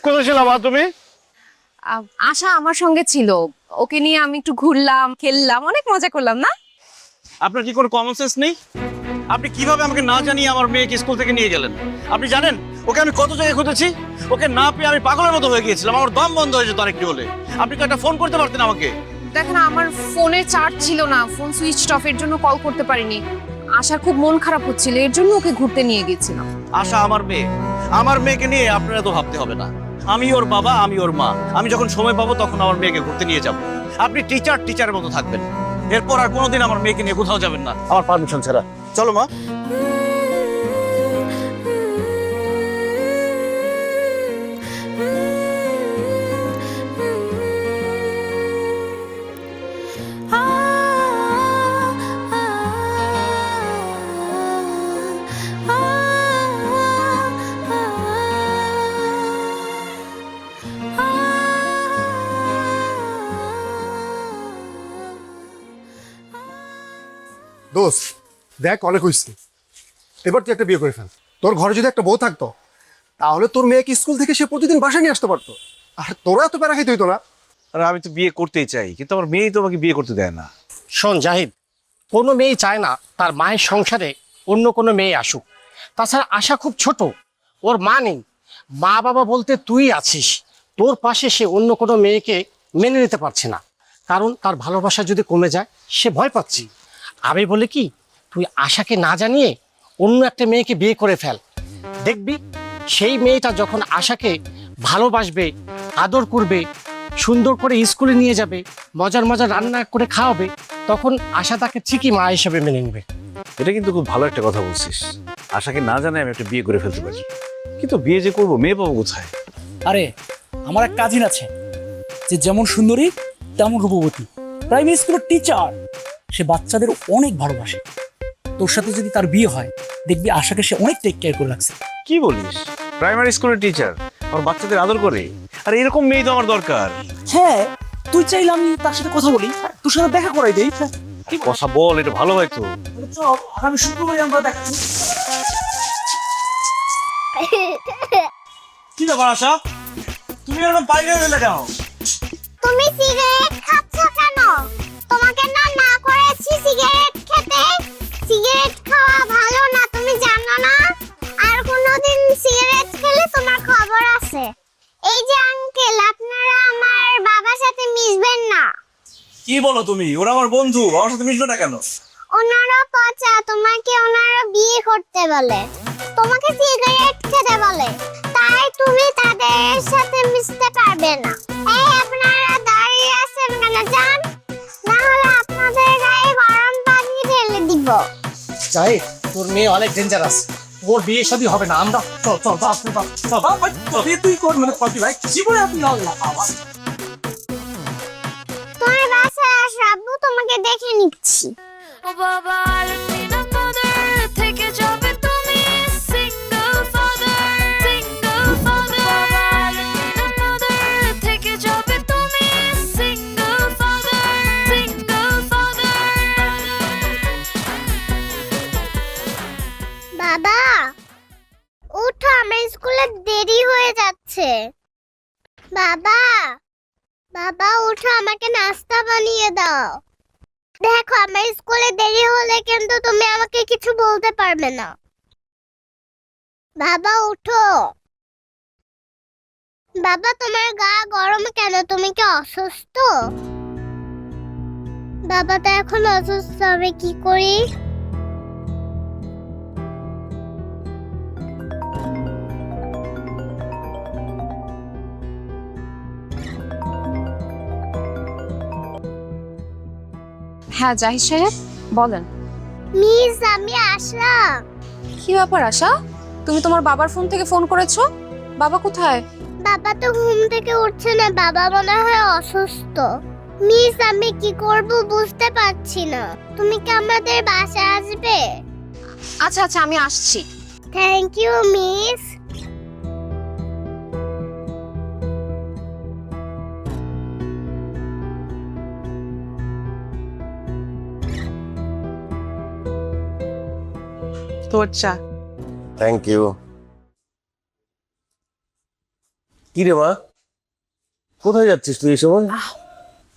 কোথায় ছিলা মা তুমি? আশা আমার সঙ্গে ছিল, ওকে নিয়ে আমি একটু ঘুরলাম, খেললাম, অনেক মজা করলাম না? আপনার কি কোনো কমন সেন্স নেই? আপনি কিভাবে আমাকে না জানিয়ে আমার মেয়েকে স্কুল থেকে নিয়ে গেলেন? আপনি জানেন ওকে আমি কত জায়গায় খুঁজেছি, ওকে না পেয়ে আমি পাগলের মতো হয়ে গিয়েছিলাম, আমার দম বন্ধ হয়ে যেত আরেকটু হলে। আপনি তো একটা ফোন করতে পারতেন আমাকে। দেখেন আমার ফোনে চার্জ ছিল না, ফোন সুইচ অফ, এর জন্য কল করতে পারিনি। আশার খুব মন খারাপ হচ্ছিল, এর জন্য ওকে ঘুরতে নিয়ে গেছিলাম। আশা আমার মেয়ে, আমার মেয়েকে নিয়ে আপনারা তো ভাবতে হবে না। আমি ওর বাবা, আমি ওর মা, আমি যখন সময় পাবো তখন আমার মেয়েকে ঘুরতে নিয়ে যাব। আপনি টিচারের মতো থাকবেন, এরপর আর কোনোদিন আমার মেয়েকে নিয়ে কোথাও যাবেন না আমার পারমিশন ছাড়া। চলো মা। দোস্ত দেখ, অনেক হয়েছে, এবার তুই একটা বিয়ে করে ফেল। তোর ঘরে যদি একটা বউ থাকতো তাহলে তোর মেয়েকে স্কুল থেকে সে প্রতিদিন বাসায় নিয়ে আসতে পারতো, আর তোরা এত প্যারা খাইতে হইতো না। আর আমি তো বিয়ে করতেই চাই, কিন্তু আমার মেয়েই তো আমাকে বিয়ে করতে দেয় না। শোন জাহিদ, কোনো মেয়ে চায় না তার মায়ের সংসারে অন্য কোনো মেয়ে আসুক। তাছাড়া আশা খুব ছোট, ওর মা নেই, মা বাবা বলতে তুই আছিস। তোর পাশে সে অন্য কোনো মেয়েকে মেনে নিতে পারছে না, কারণ তার ভালোবাসা যদি কমে যায় সে ভয় পাচ্ছি। আমি বলি কি, তুই আশাকে না জানিয়ে অন্য একটা মেয়েকে বিয়ে করে ফেল। দেখবি সেই মেয়েটা যখন আশাকে ভালোবাসবে, আদর করবে, সুন্দর করে স্কুলে নিয়ে যাবে, মজার মজার রান্না করে খাওয়াবে, তখন আশা তাকে ঠিকই মা হিসেবে মেনে নেবে। এটা কিন্তু খুব ভালো একটা কথা বলছিস। আশাকে না জানাই আমি একটা বিয়ে করে ফেলতে পারি, কিন্তু বিয়ে যে করবো, মেয়ে পাবো কোথায়? আরে আমার এক কাজিন আছে, যে যেমন সুন্দরী তেমন রূপবতী, প্রাইমারি স্কুলের টিচার। সে বাচ্চাদের অনেক ভালোবাসে। তোর সাথে যদি তার বিয়ে হয়, দেখবি আশাকে সে অনেক টেক কেয়ার করে রাখছে। কি বলিস? প্রাইমারি স্কুলের টিচার আমার বাচ্চাদের আদর করে? আর এরকম মেয়ে তো আমার দরকার। হ্যাঁ, তুই চাইলে আমি তার সাথে কথা বলি, তোর সাথে দেখা করাই দেই। কি কথা বল, এটা ভালো হয় তো। চল, আগামী শুক্রবারে আমরা দেখা করব। কি ব্যাপার আশা, তুমি এরকম বাইরে গেলে কেন? তুমি সিগারেট খাচ্ছ কেন? তোমাকে না না করেছি সিগারেট খেতে? সিগারেট খাওয়া ভালো না, তুমি জানো না? আর কোনোদিন সিগারেট খেলে তোমার খবর আছে। এই যে আঙ্কেল, আপনারা আমার বাবার সাথে মিশবেন না। কি বলো তুমি? ওরা আমার বন্ধু, আমার সাথে মিশবে না কেন? ওনারা পচা, তোমাকে ওনারা বিয়ে করতে বলে, তোমাকে সিগারেট খেতে বলে, তাই তুমি তাদের সাথে মিশতে পারবে না। এই আপনারা দাঁড়িয়ে আছেন কেন? যান, না হলে আপনাদের গায়ে গরম পানি ঢেলে দিব। জাহিদ, তোর মেয়ে অনেক ডেঞ্জারাস, ওর বিয়ে শাদী হবে না। আমরা চল চল বাপ রে বাপ, চল বাপ। তবে তুই কর, মানে কপি ভাই জীবনে আপনি আবার তোমার বাসায় আসবো, তোমাকে দেখে নিচ্ছি। ও বাবা আলমিনা mother, থেকে যাবে তুমি single father, single father। বাবা আলমিনা mother, থেকে যাবে তুমি single father, single father। বাবা উঠো, আমার স্কুলে দেরি হয়ে যাচ্ছে। বাবা, বাবা উঠো, আমাকে নাস্তা বানিয়ে দাও। দেখো আমার স্কুলে দেরি হলে কিন্তু তুমি আমাকে কিছু বলতে পারবে না। বাবা উঠো। বাবা তোমার গা গরম কেন? তুমি কি অসুস্থ? বাবা তো এখন অসুস্থ, হবে কি করি? হ্যাঁ জাহিদ সাহেব, বলেন। মিস, আমি আসলাম। কি ব্যাপার আশা, তুমি তোমার বাবার ফোন থেকে ফোন করেছো? বাবা কোথায়? বাবা তো ঘুম থেকে উঠছে না, বাবা মনে হয় অসুস্থ। মিস, আমি কি করব বুঝতে পারছি না। তুমি কি আমাদের বাসায় আসবে? আচ্ছা আচ্ছা, আমি আসছি। Thank you miss. তো আচ্ছা, থ্যাংক ইউ। কি রে মা, কোথায় যাচ্ছিস তুই এই সময়?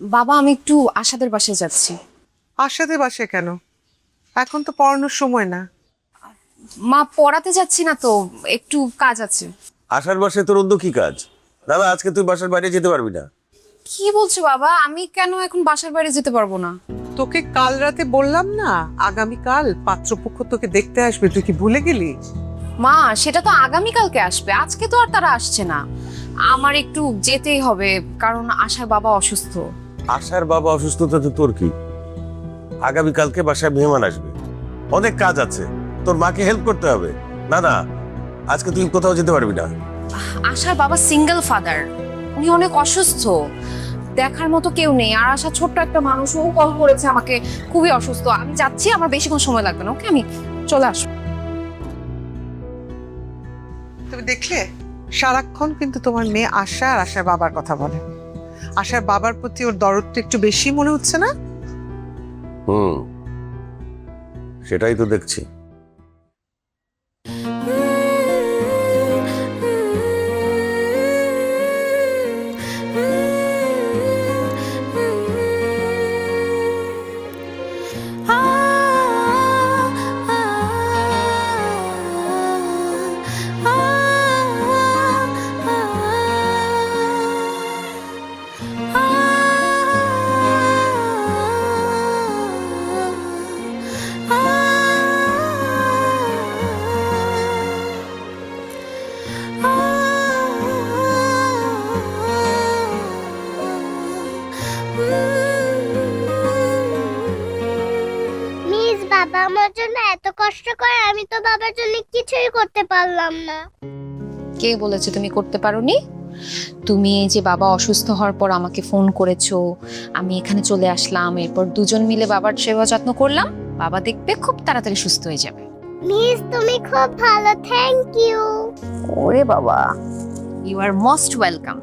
বাবা আমি একটু আশাদের বাসায় যাচ্ছি। আশাদের বাসে কেন? এখন তো পড়ানোর সময় না। মা পড়াতে যাচ্ছি না তো, একটু কাজ আছে। আশার বাসায় তোর অন্য কি কাজ? দাদা আজকে তুই বাসার বাইরে যেতে পারবি না। কি বলছো বাবা? আমি কেন এখন বাসার বাইরে যেতে পারবো না? তোকে কাল রাতে বললাম না আগামীকাল পাত্রপক্ষ তোকে দেখতে আসবে, তুই কি ভুলে গেলি? মা সেটা তো আগামীকালকে আসবে, আজকে তো আর তারা আসছে না। আমার একটু যেতেই হবে কারণ আশার বাবা অসুস্থ। আশার বাবা অসুস্থতাতে তোর কি? আগামীকালকে বাসায় মেহমান আসবে, অনেক কাজ আছে, তোর মাকে হেল্প করতে হবে। না না, আজকে তুই কোথাও যেতে পারবি না। আশার বাবা সিঙ্গেল ফাদার, উনি অনেক অসুস্থ, দেখার মতো কেউ নেই। আর আশা ছোট্ট একটা মানুষ, ও কল করেছে আমাকে, খুবই অসুস্থ। আমি যাচ্ছি, আমার বেশিক্ষণ সময় লাগবে না। ওকে আমি চলে আসবো। তুমি দেখলে সারাক্ষণ কিন্তু তোমার মেয়ে আশা আর আশার বাবার কথা বলে। আশার বাবার প্রতি ওর দরদটা একটু বেশি মনে হচ্ছে না? সেটাই তো দেখছি। মিস, বাবা আমার জন্য এত কষ্ট করে, আমি তো বাবার জন্য কিছুই করতে পারলাম না। কে বলেছে তুমি করতে পারোনি? তুমি এই যে বাবা অসুস্থ হওয়ার পর আমাকে ফোন করেছো, আমি এখানে চলে আসলাম, এরপর দুজন মিলে বাবার সেবা যত্ন করলাম। বাবা দেখবে খুব তাড়াতাড়ি সুস্থ হয়ে যাবে। মিস তুমি খুব ভালো, থ্যাংক ইউ। ওরে বাবা, ইউ আর মোস্ট ওয়েলকাম।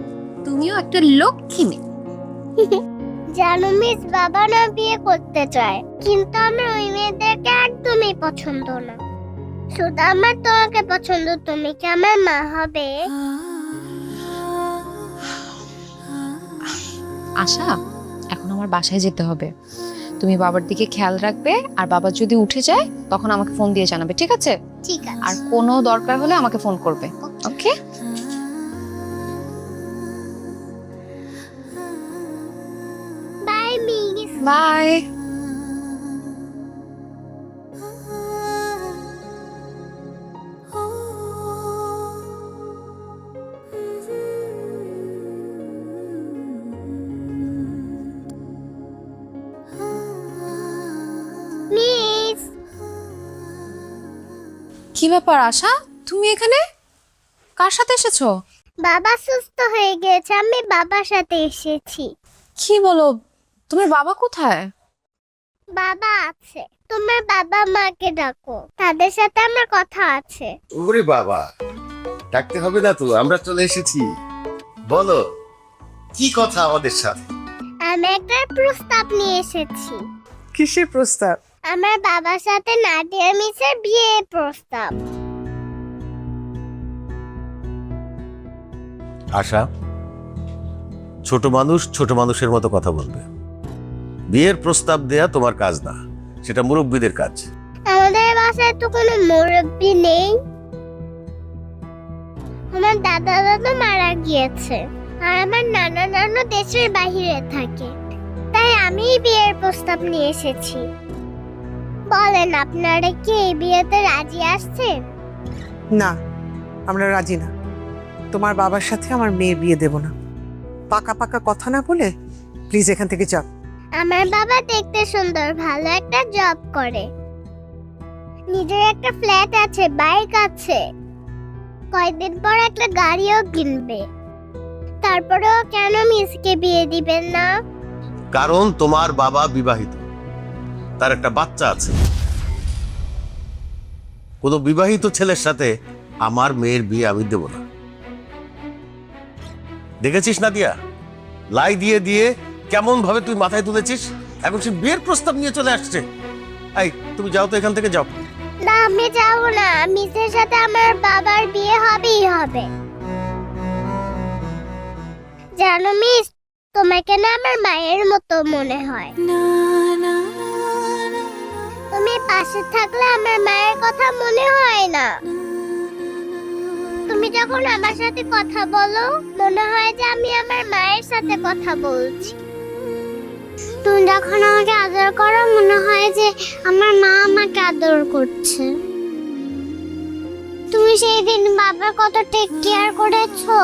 তুমিও একটা লক্ষ্মী মেয়ে। জানো মিস, বাবা না বিয়ে করতে চায়, কিন্তু আমার ওই মেয়েদেরকে একদমই পছন্দ না। শুধু আমার তোমাকে পছন্দ। তুমি কি আমার মা হবে? আশা, এখন আমার বাসায় যেতে হবে। তুমি বাবার দিকে খেয়াল রাখবে, আর বাবা যদি উঠে যায় তখন আমাকে ফোন দিয়ে জানাবে, ঠিক আছে? ঠিক আছে। আর কোনো দরকার হলে আমাকে ফোন করবে, okay? Bye miss. Bye. Miss, কি ব্যাপার আশা, তুমি এখানে কার সাথে এসেছো? বাবা সুস্থ হয়ে গেছে, আমি বাবার সাথে এসেছি। কি বলো, তোমার বাবা কোথায়? বাবা আছে, তোমার বাবা মাকে ডাকো, তাদের সাথে আমার কথা আছে। ওরে বাবা, ডাকতে হবে না তো, আমরা চলে এসেছি। বলো কি কথা আমাদের সাথে? আমি একটা প্রস্তাব নিয়ে এসেছি। কিসের প্রস্তাব? আমার বাবার সাথে নাদিয়া মিসের বিয়ের প্রস্তাব। আশা, ছোট মানুষ ছোট মানুষের মতো কথা বলবে। বিয়ের প্রস্তাব দেয়া তোমার কাজ না, সেটা মুরব্বীদের কাজ। আমাদের বাসায় তো কোনো মুরব্বি নেই, আমার দাদা দাদা মারা গিয়েছে, আর আমার নানা নানু দেশের বাইরে থাকে, তাই আমি বিয়ের প্রস্তাব নিয়ে এসেছি। বলেন, আপনারা কি এই বিয়েতে রাজি আসছেন? না, আমরা রাজি না। তোমার বাবার সাথে আমার মেয়ের বিয়ে দেব না। পাকা পাকা কথা না বলে প্লিজ এখান থেকে যাও। আমার বাবা দেখতে সুন্দর, ভালো একটা জব করে, নিজের একটা ফ্ল্যাট আছে, বাইক আছে, কয়েকদিন পর একটা গাড়িও কিনবে। তারপরেও কেন মিসকে বিয়ে দিবেন না? কারণ তোমার বাবা বিবাহিত, তার একটা বাচ্চা আছে। কোনো বিবাহিত ছেলের সাথে আমার মেয়ের বিয়ে আমি দেব না। দেখেছিস না দিয়া, লাই দিয়ে দিয়ে কেমন ভাবে তুই মাথায় তুলেছিস, এখন সে বিয়ের প্রস্তাব নিয়ে চলে আসছে। এই তুমি যাও তো, এখান থেকে যাও। না আমি যাবো না, মিসের সাথে আমার বাবার বিয়ে হবেই হবে। জানো মিস, তোমাকে না আমার মায়ের মতো মনে হয়। তুমি পাশে থাকলে আমার মায়ের কথা মনে হয় না। তুমি যখন আমার সাথে কথা বলো মনে হয় যে আমি আমার মায়ের সাথে কথা বলছি। তুমি যখন আমাকে আদর করো মনে হয় যে আমার মা আমাকে আদর করছে। তুমি সেই দিন বাবার কত টেক কেয়ার করেছো,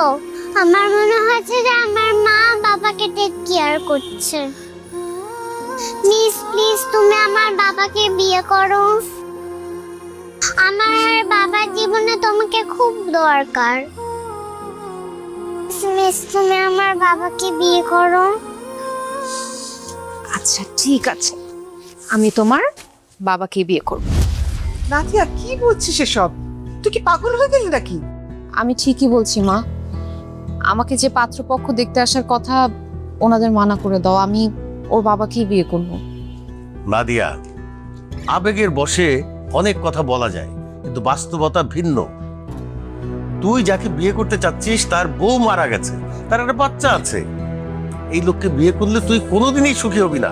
আমার মনে হয়েছে যে আমার মা বাবাকে টেক কেয়ার করছে। মিস প্লিজ তুমি আমার বাবাকে বিয়ে করো। আমার বাবার জীবনে তোমাকে খুব দরকার। মিস তুমি আমার বাবাকে বিয়ে করো। আচ্ছা ঠিক আছে, আমি তোমার বাবাকে বিয়ে করব। নাদিয়া কি বলছিস এসব? তুই কি পাগল হয়ে গেলি নাকি? আমি ঠিকই বলছি মা, আমাকে যে পাত্রপক্ষ দেখতে আসার কথা ওনাদের মানা করে দাও, আমি ওর বাবাকেই বিয়ে করব। নাদিয়া, আবেগের বশে অনেক কথা বলা যায়, কিন্তু বাস্তবতা ভিন্ন। তুই যাকে বিয়ে করতে চাচ্ছিস তার বউ মারা গেছে, তার একটা বাচ্চা আছে। এই লোককে বিয়ে করলে তুই কোনোদিনই সুখী হবি না।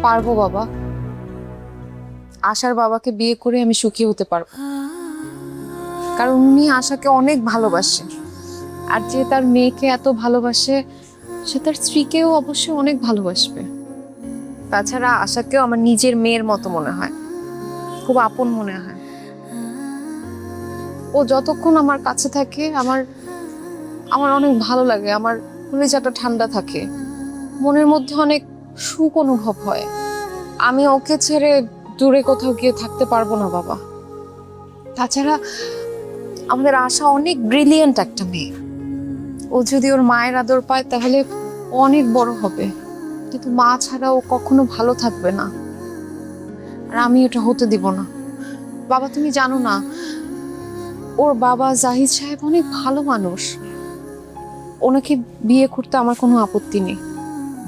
পারবো বাবা, আশার বাবাকে বিয়ে করে আমি সুখী হতে পারবো, কারণ উনি আশাকে অনেক ভালোবাসে। আর যে তার মেয়েকে এত ভালোবাসে সে তার স্ত্রীকেও অবশ্যই অনেক ভালোবাসবে। তাছাড়া আশাকেও আমার নিজের মেয়ের মতো মনে হয়, খুব আপন মনে হয়। ও যতক্ষণ আমার কাছে থাকে আমার আমার অনেক ভালো লাগে, আমার কলিজাটা ঠান্ডা থাকে, মনের মধ্যে অনেক সুখ অনুভব হয়। আমি ওকে ছেড়ে দূরে কোথাও গিয়ে থাকতে পারবো না বাবা। তাছাড়া আমাদের আশা অনেক ব্রিলিয়েন্ট একটা মেয়ে, ও যদি ওর মায়ের আদর পায় তাহলে ও অনেক বড় হবে, কিন্তু মা ছাড়া ও কখনো ভালো থাকবে না, আর আমি এটা হতে দিব না। বাবা তুমি জানো না, ওর বাবা জাহিদ সাহেব অনেক ভালো মানুষ, ওনাকে বিয়ে করতে আমার কোনো আপত্তি নেই।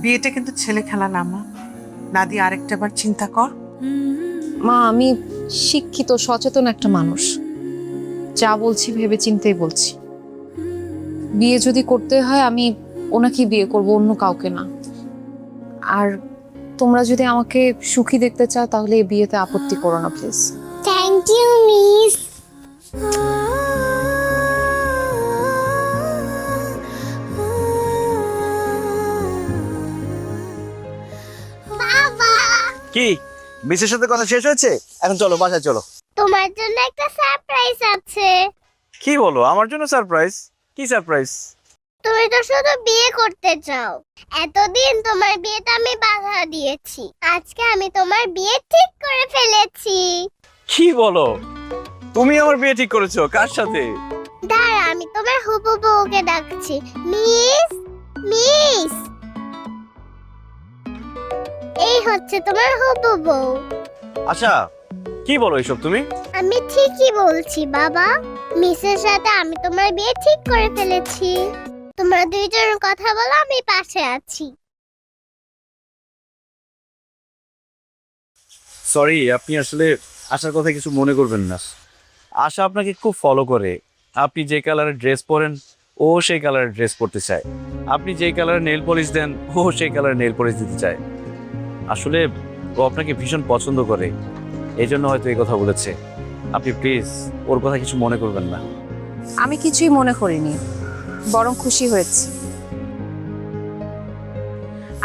বিয়েটা কিন্তু ছেলে খেলা না মা। নাদিয়া আরেকটা বার চিন্তা কর। মা আমি শিক্ষিত সচেতন একটা মানুষ, যা বলছি ভেবে চিন্তেই বলছি। বিয়ে যদি করতে হয় আমি ওনাকে বিয়ে করব, অন্য কাউকে না। আর তোমরা যদি আমাকে সুখী দেখতে চাও তাহলে এই বিয়েতে আপত্তি করো না প্লিজ। Thank you miss. বাবা, কি মিসের সাথে কথা শেষ হয়েছে? এখন চলো বাসায় চলো। তোমার জন্য একটা সারপ্রাইজ আছে। কি বলো? আমার জন্য সারপ্রাইজ? কি সারপ্রাইজ? তুমি তো শুধু বিয়ে করতে চাও, এতদিন তোমার বিয়েতে আমি বাধা দিয়েছি, আজকে আমি তোমার বিয়ে ঠিক করে ফেলেছি। কি বলো? তুমি আমার বিয়ে ঠিক করেছো? কার সাথে? দাঁড়া, আমি তোমার হবু বউকে ডাকছি। মিস, মিস, এই হচ্ছে তোমার হবু বউ। আচ্ছা কি বলো এসব তুমি? আমি ঠিকই বলছি বাবা, মিসের সাথে আমি তোমার বিয়ে ঠিক করে ফেলেছি। তোমরা দুইজন কথা বলো, আমি পাশে আছি। সরি, আপনি আসলে আশার কথা কিছু মনে করবেন না। আশা আপনাকে খুব ফলো করে। আপনি যে কালারের ড্রেস পরেন ও সেই কালারের ড্রেস পরতে চায়, আপনি যে কালারের নেল পলিশ দেন ও সেই কালারের নেল পলিশ দিতে চায়। আসলে ও আপনাকে ভীষণ পছন্দ করে, এই জন্য হয়তো এই কথা বলেছে। আপনি প্লিজ ওর কথা কিছু মনে করবেন না। আমি কিছুই মনে করিনি, বরং খুশি হয়েছি।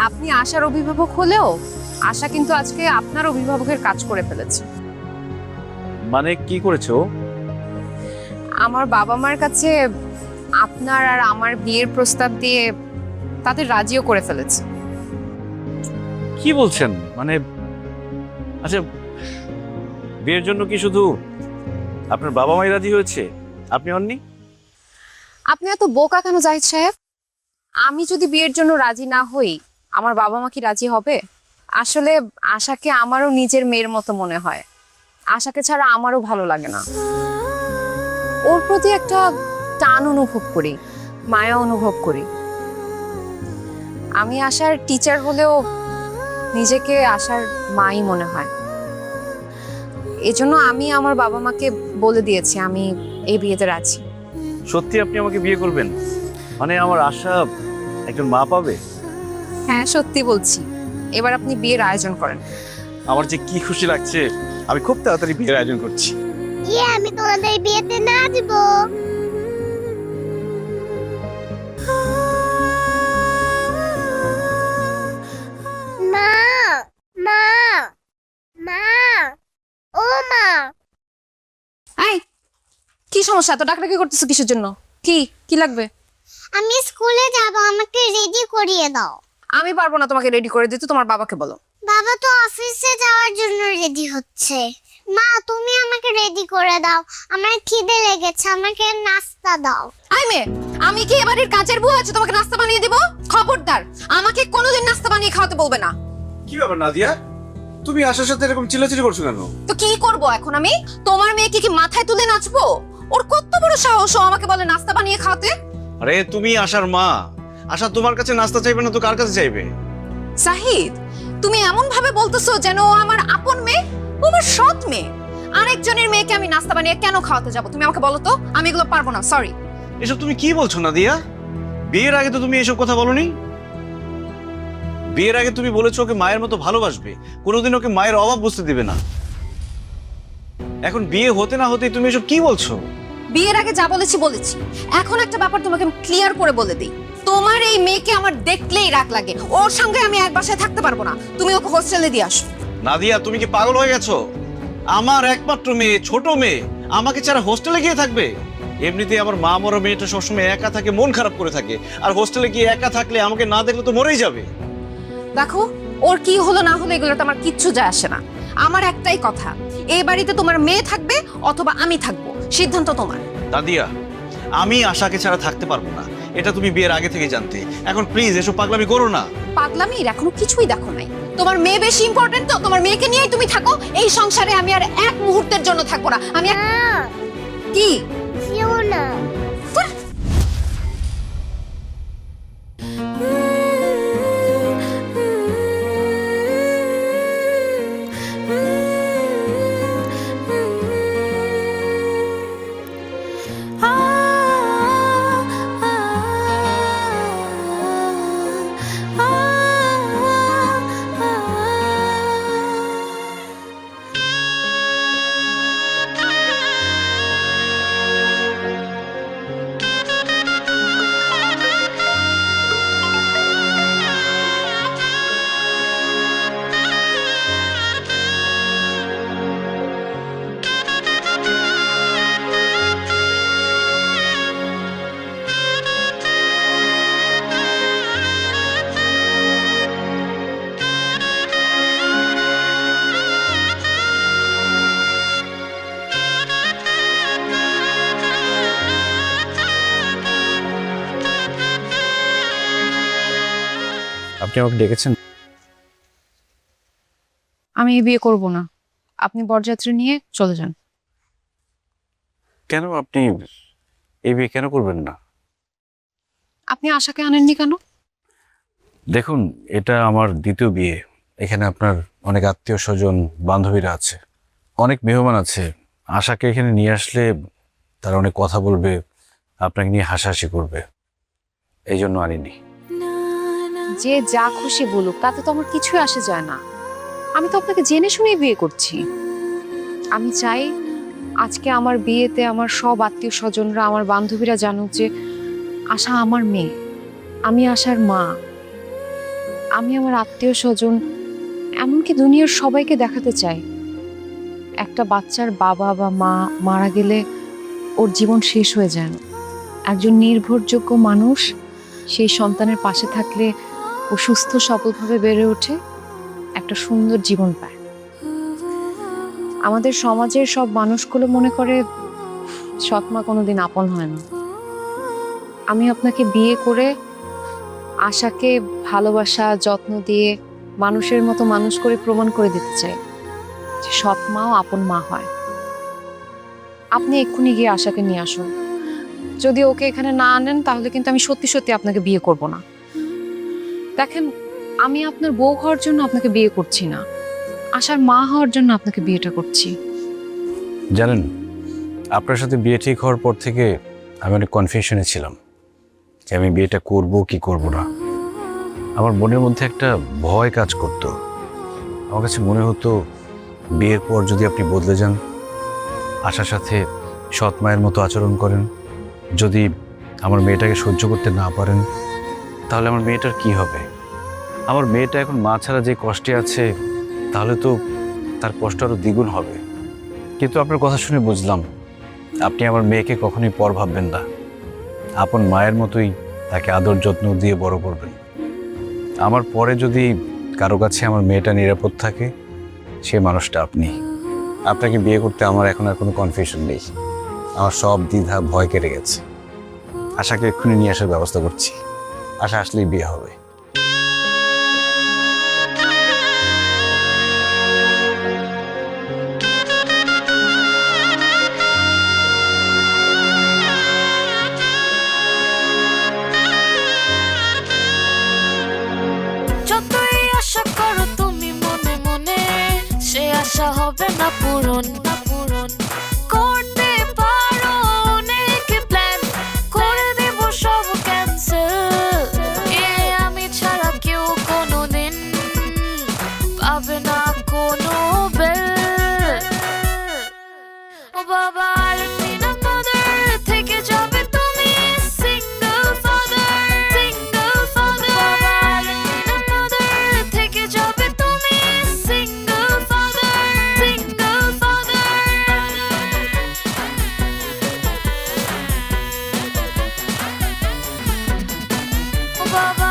আপনি আশার অভিভাবক হলেও আশা কিন্তু আজকে আপনার অভিভাবকের কাজ করে ফেলেছে। মানে কি করেছো? আমার বাবা মার কাছে আপনার আর আমার বিয়ের প্রস্তাব দিয়ে তাদের রাজিও করে ফেলেছে। কি বলছেন? মানে আচ্ছা, বিয়ের জন্য কি শুধু আপনার বাবা মাই রাজি হয়েছে, আপনি হননি? আপনি এত বোকা কেন জাহিদ সাহেব? আমি যদি বিয়ের জন্য রাজি না হই আমার বাবা মা কি রাজি হবে? আসলে আশাকে আমারও নিজের মেয়ের মতো মনে হয়, আশাকে ছাড়া আমারও ভালো লাগে না। ওর প্রতি একটা টান অনুভব করি, মায়া অনুভব করি। আমি আশার টিচার হলেও নিজেকে আশার মাই মনে হয়। এজন্য আমি আমার বাবা মাকে বলে দিয়েছি আমি এই বিয়েতে রাজি। সত্যি আপনি আমাকে বিয়ে করবেন? মানে আমার আশা একজন মা পাবে? হ্যাঁ সত্যি বলছি, এবার আপনি বিয়ের আয়োজন করেন। আমার যে কি খুশি লাগছে, আমি খুব তাড়াতাড়ি বিয়ের আয়োজন করছি। আমি তোমাদের বিয়েতে নাচবো। মা মা মা ও মা, এই কি সমস্যা, এত ডাকাডাকি করতেছো কিসের জন্য? কি কি লাগবে? আমি স্কুলে যাব, আমাকে রেডি করিয়ে দাও। আমি পারবো না তোমাকে রেডি করে দিতে, তোমার বাবাকে বলো। বাবা তো অফিসে যাওয়ার জন্য রেডি হচ্ছে। মা তুমি আমাকে রেডি করে দাও, আমার খিদে লেগেছে, আমাকে নাস্তা দাও। আই মে, আমি কি এবারের কাজের বুয়া আছে তোমাকে নাস্তা বানিয়ে দিব? খবরদার, আমাকে কোনোদিন নাস্তা বানিয়ে খাওয়াতে বলবে না। কি ব্যাপার নাদিয়া, তুমি আশার সাথে এরকম চিল্লাচিল্লি করছো কেন? তো কি করব এখন আমি? তোমার মেয়েকে কি মাথায় তুলে নাচবো? ওর কত বড় সাহস ও আমাকে বলে নাস্তা বানিয়ে খাওয়াতে। আরে তুমি আশার মা, আশা তোমার কাছে নাস্তা চাইবে না তো কার কাছে চাইবে? সাহিদ, তুমি এমন ভাবে বলতেছো যেন ও আমার আপন মেয়ে, ও আমার সৎ মেয়ে। আরেকজনের মেয়েকে আমি নাস্তা বানিয়ে কেন খাওয়াতে যাব? তুমি আমাকে বলো তো, আমি এগুলো পারবো না, সরি। এসব তুমি কি বলছো নাদিয়া? বিয়ের আগে তো তুমি এসব কথা বলনি। বিয়ের আগে তুমি বলেছো ওকে মায়ের মতো ভালোবাসবে, কোনোদিন ওকে মায়ের অভাব বুঝতে দিবে না। এখন বিয়ে হতে না হতেই তুমি এসব কি বলছো? বিয়ের আগে যা বলেছি বলেছি। এখন একটা ব্যাপার তোমাকে ক্লিয়ার করে বলে দিই, তোমার এই মেয়েকে আমার দেখলেই রাগ লাগে। ওর সঙ্গে আমি এক বাসায় থাকতে পারবো না, তুমি ওকে হোস্টেলে দিয়ে আসো। নাদিয়া তুমি কি পাগল হয়ে গেছো? আমার একমাত্র মেয়ে, ছোট মেয়ে, আমাকে ছাড়া হোস্টেলে গিয়ে থাকবে? এমনিতেই আমার মা মরা মেয়েটা সবসময় একা থাকে, মন খারাপ করে থাকে, আর হোস্টেলে গিয়ে একা থাকলে আমাকে না দেখলে তো মরেই যাবে। দেখো, ওর কি হলো না হলো এগুলোতে আমার কিচ্ছু যায় আসে না। আমার একটাই কথা, এই বাড়িতে তোমার মেয়ে থাকবে অথবা আমি থাকবো, সিদ্ধান্ত তোমার। নাদিয়া, আমি আশাকে ছাড়া থাকতে পারবো না, এটা তুমি বিয়ের আগে থেকে জানতে। এখন প্লিজ এসব পাগলামি করো না। পাগলামির এখনো কিছুই দেখো নাই। তোমার মেয়ে বেশি ইম্পর্টেন্ট, তো তোমার মেয়েকে নিয়েই তুমি থাকো। এই সংসারে আমি আর এক মুহূর্তের জন্য থাকবো না। আমি কি যেও না। আপনি আমাকে ডেকেছেন? আমি এই বিয়ে করব না, আপনি বরযাত্রী নিয়ে চলে যান। কেন আপনি এই বিয়ে কেন করবেন না? আপনি আশাকে আনেননি কেন? দেখুন, এটা আমার দ্বিতীয় বিয়ে। এখানে আপনার অনেক আত্মীয় স্বজন, বান্ধবীরা আছে, অনেক মেহমান আছে। আশাকে এখানে নিয়ে আসলে তারা অনেক কথা বলবে, আপনাকে নিয়ে হাসাহাসি করবে, এই জন্য আনিনি। যে যা খুশি বলুক, তাতে তো আমার কিছুই আসে যায় না। আমি তো আপনাকে জেনে শুনেই বিয়ে করছি। আমি চাই আজকে আমার বিয়েতে আমার সব আত্মীয় স্বজনরা, আমার বান্ধবীরা জানুক যে আশা আমার মেয়ে, আমি আশার মা। আমি আমার আত্মীয় স্বজন, এমনকি দুনিয়ার সবাইকে দেখাতে চাই একটা বাচ্চার বাবা বা মা মারা গেলে ওর জীবন শেষ হয়ে যায় না। একজন নির্ভরযোগ্য মানুষ সেই সন্তানের পাশে থাকলে ও সুস্থ সবলভাবে বেড়ে ওঠে, একটা সুন্দর জীবন পায়। আমাদের সমাজের সব মানুষগুলো মনে করে সৎমা কোনোদিন আপন হয় না। আমি আপনাকে বিয়ে করে আশাকে ভালোবাসা, যত্ন দিয়ে মানুষের মতো মানুষ করে প্রমাণ করে দিতে চাই যে সৎমাও আপন মা হয়। আপনি এক্ষুনি গিয়ে আশাকে নিয়ে আসুন। যদি ওকে এখানে না আনেন তাহলে কিন্তু আমি সত্যি সত্যি আপনাকে বিয়ে করব না। দেখেন, আমি আপনার বউ হওয়ার জন্য আপনাকে বিয়ে করছি না, আশার মা হওয়ার জন্য আপনাকে বিয়েটা করছি। জানেন, আপনার সাথে বিয়ে ঠিক হওয়ার পর থেকে আমি অনেক কনফিউশনে ছিলাম যে আমি বিয়েটা করব কি করব না। আমার মনের মধ্যে একটা ভয় কাজ করত। আমার কাছে মনে হতো বিয়ের পর যদি আপনি বদলে যান, আশার সাথে সৎ মায়ের মতো আচরণ করেন, যদি আমার মেয়েটাকে সহ্য করতে না পারেন, তাহলে আমার মেয়েটার কি হবে? আমার মেয়েটা এখন মা ছাড়া যে কষ্টে আছে, তাহলে তো তার কষ্ট আরও দ্বিগুণ হবে। কিন্তু আপনার কথা শুনে বুঝলাম আপনি আমার মেয়েকে কখনোই পর ভাববেন না, আপন মায়ের মতোই তাকে আদর যত্ন দিয়ে বড় করবেন। আমার পরে যদি কারো কাছে আমার মেয়েটা নিরাপদ থাকে, সে মানুষটা আপনি। আপনাকে বিয়ে করতে আমার এখন আর কোনো কনফিউশন নেই। আমার সব দ্বিধা ভয় কেটে গেছে। আশাকে এক্ষুনি নিয়ে আসার ব্যবস্থা করছি। আশা আসলেই বিয়ে হবে। যতই আশা করো তুমি মনে মনে, সে আশা হবে না পূরণ। করতে পারো অনেক প্ল্যান, করে দেব সব ক্যান্সেল। আমি ছাড়া কেউ কোনোদিন পাবে না কোনো বেল। ও বাবা আর্মিনা মাদার, থেকে যাবে তুমি সিঙ্গেল ফাদার। বাবা আর্মিনা মাদার, থেকে যাবে তুমি সিঙ্গেল ফাদার। ও বাবা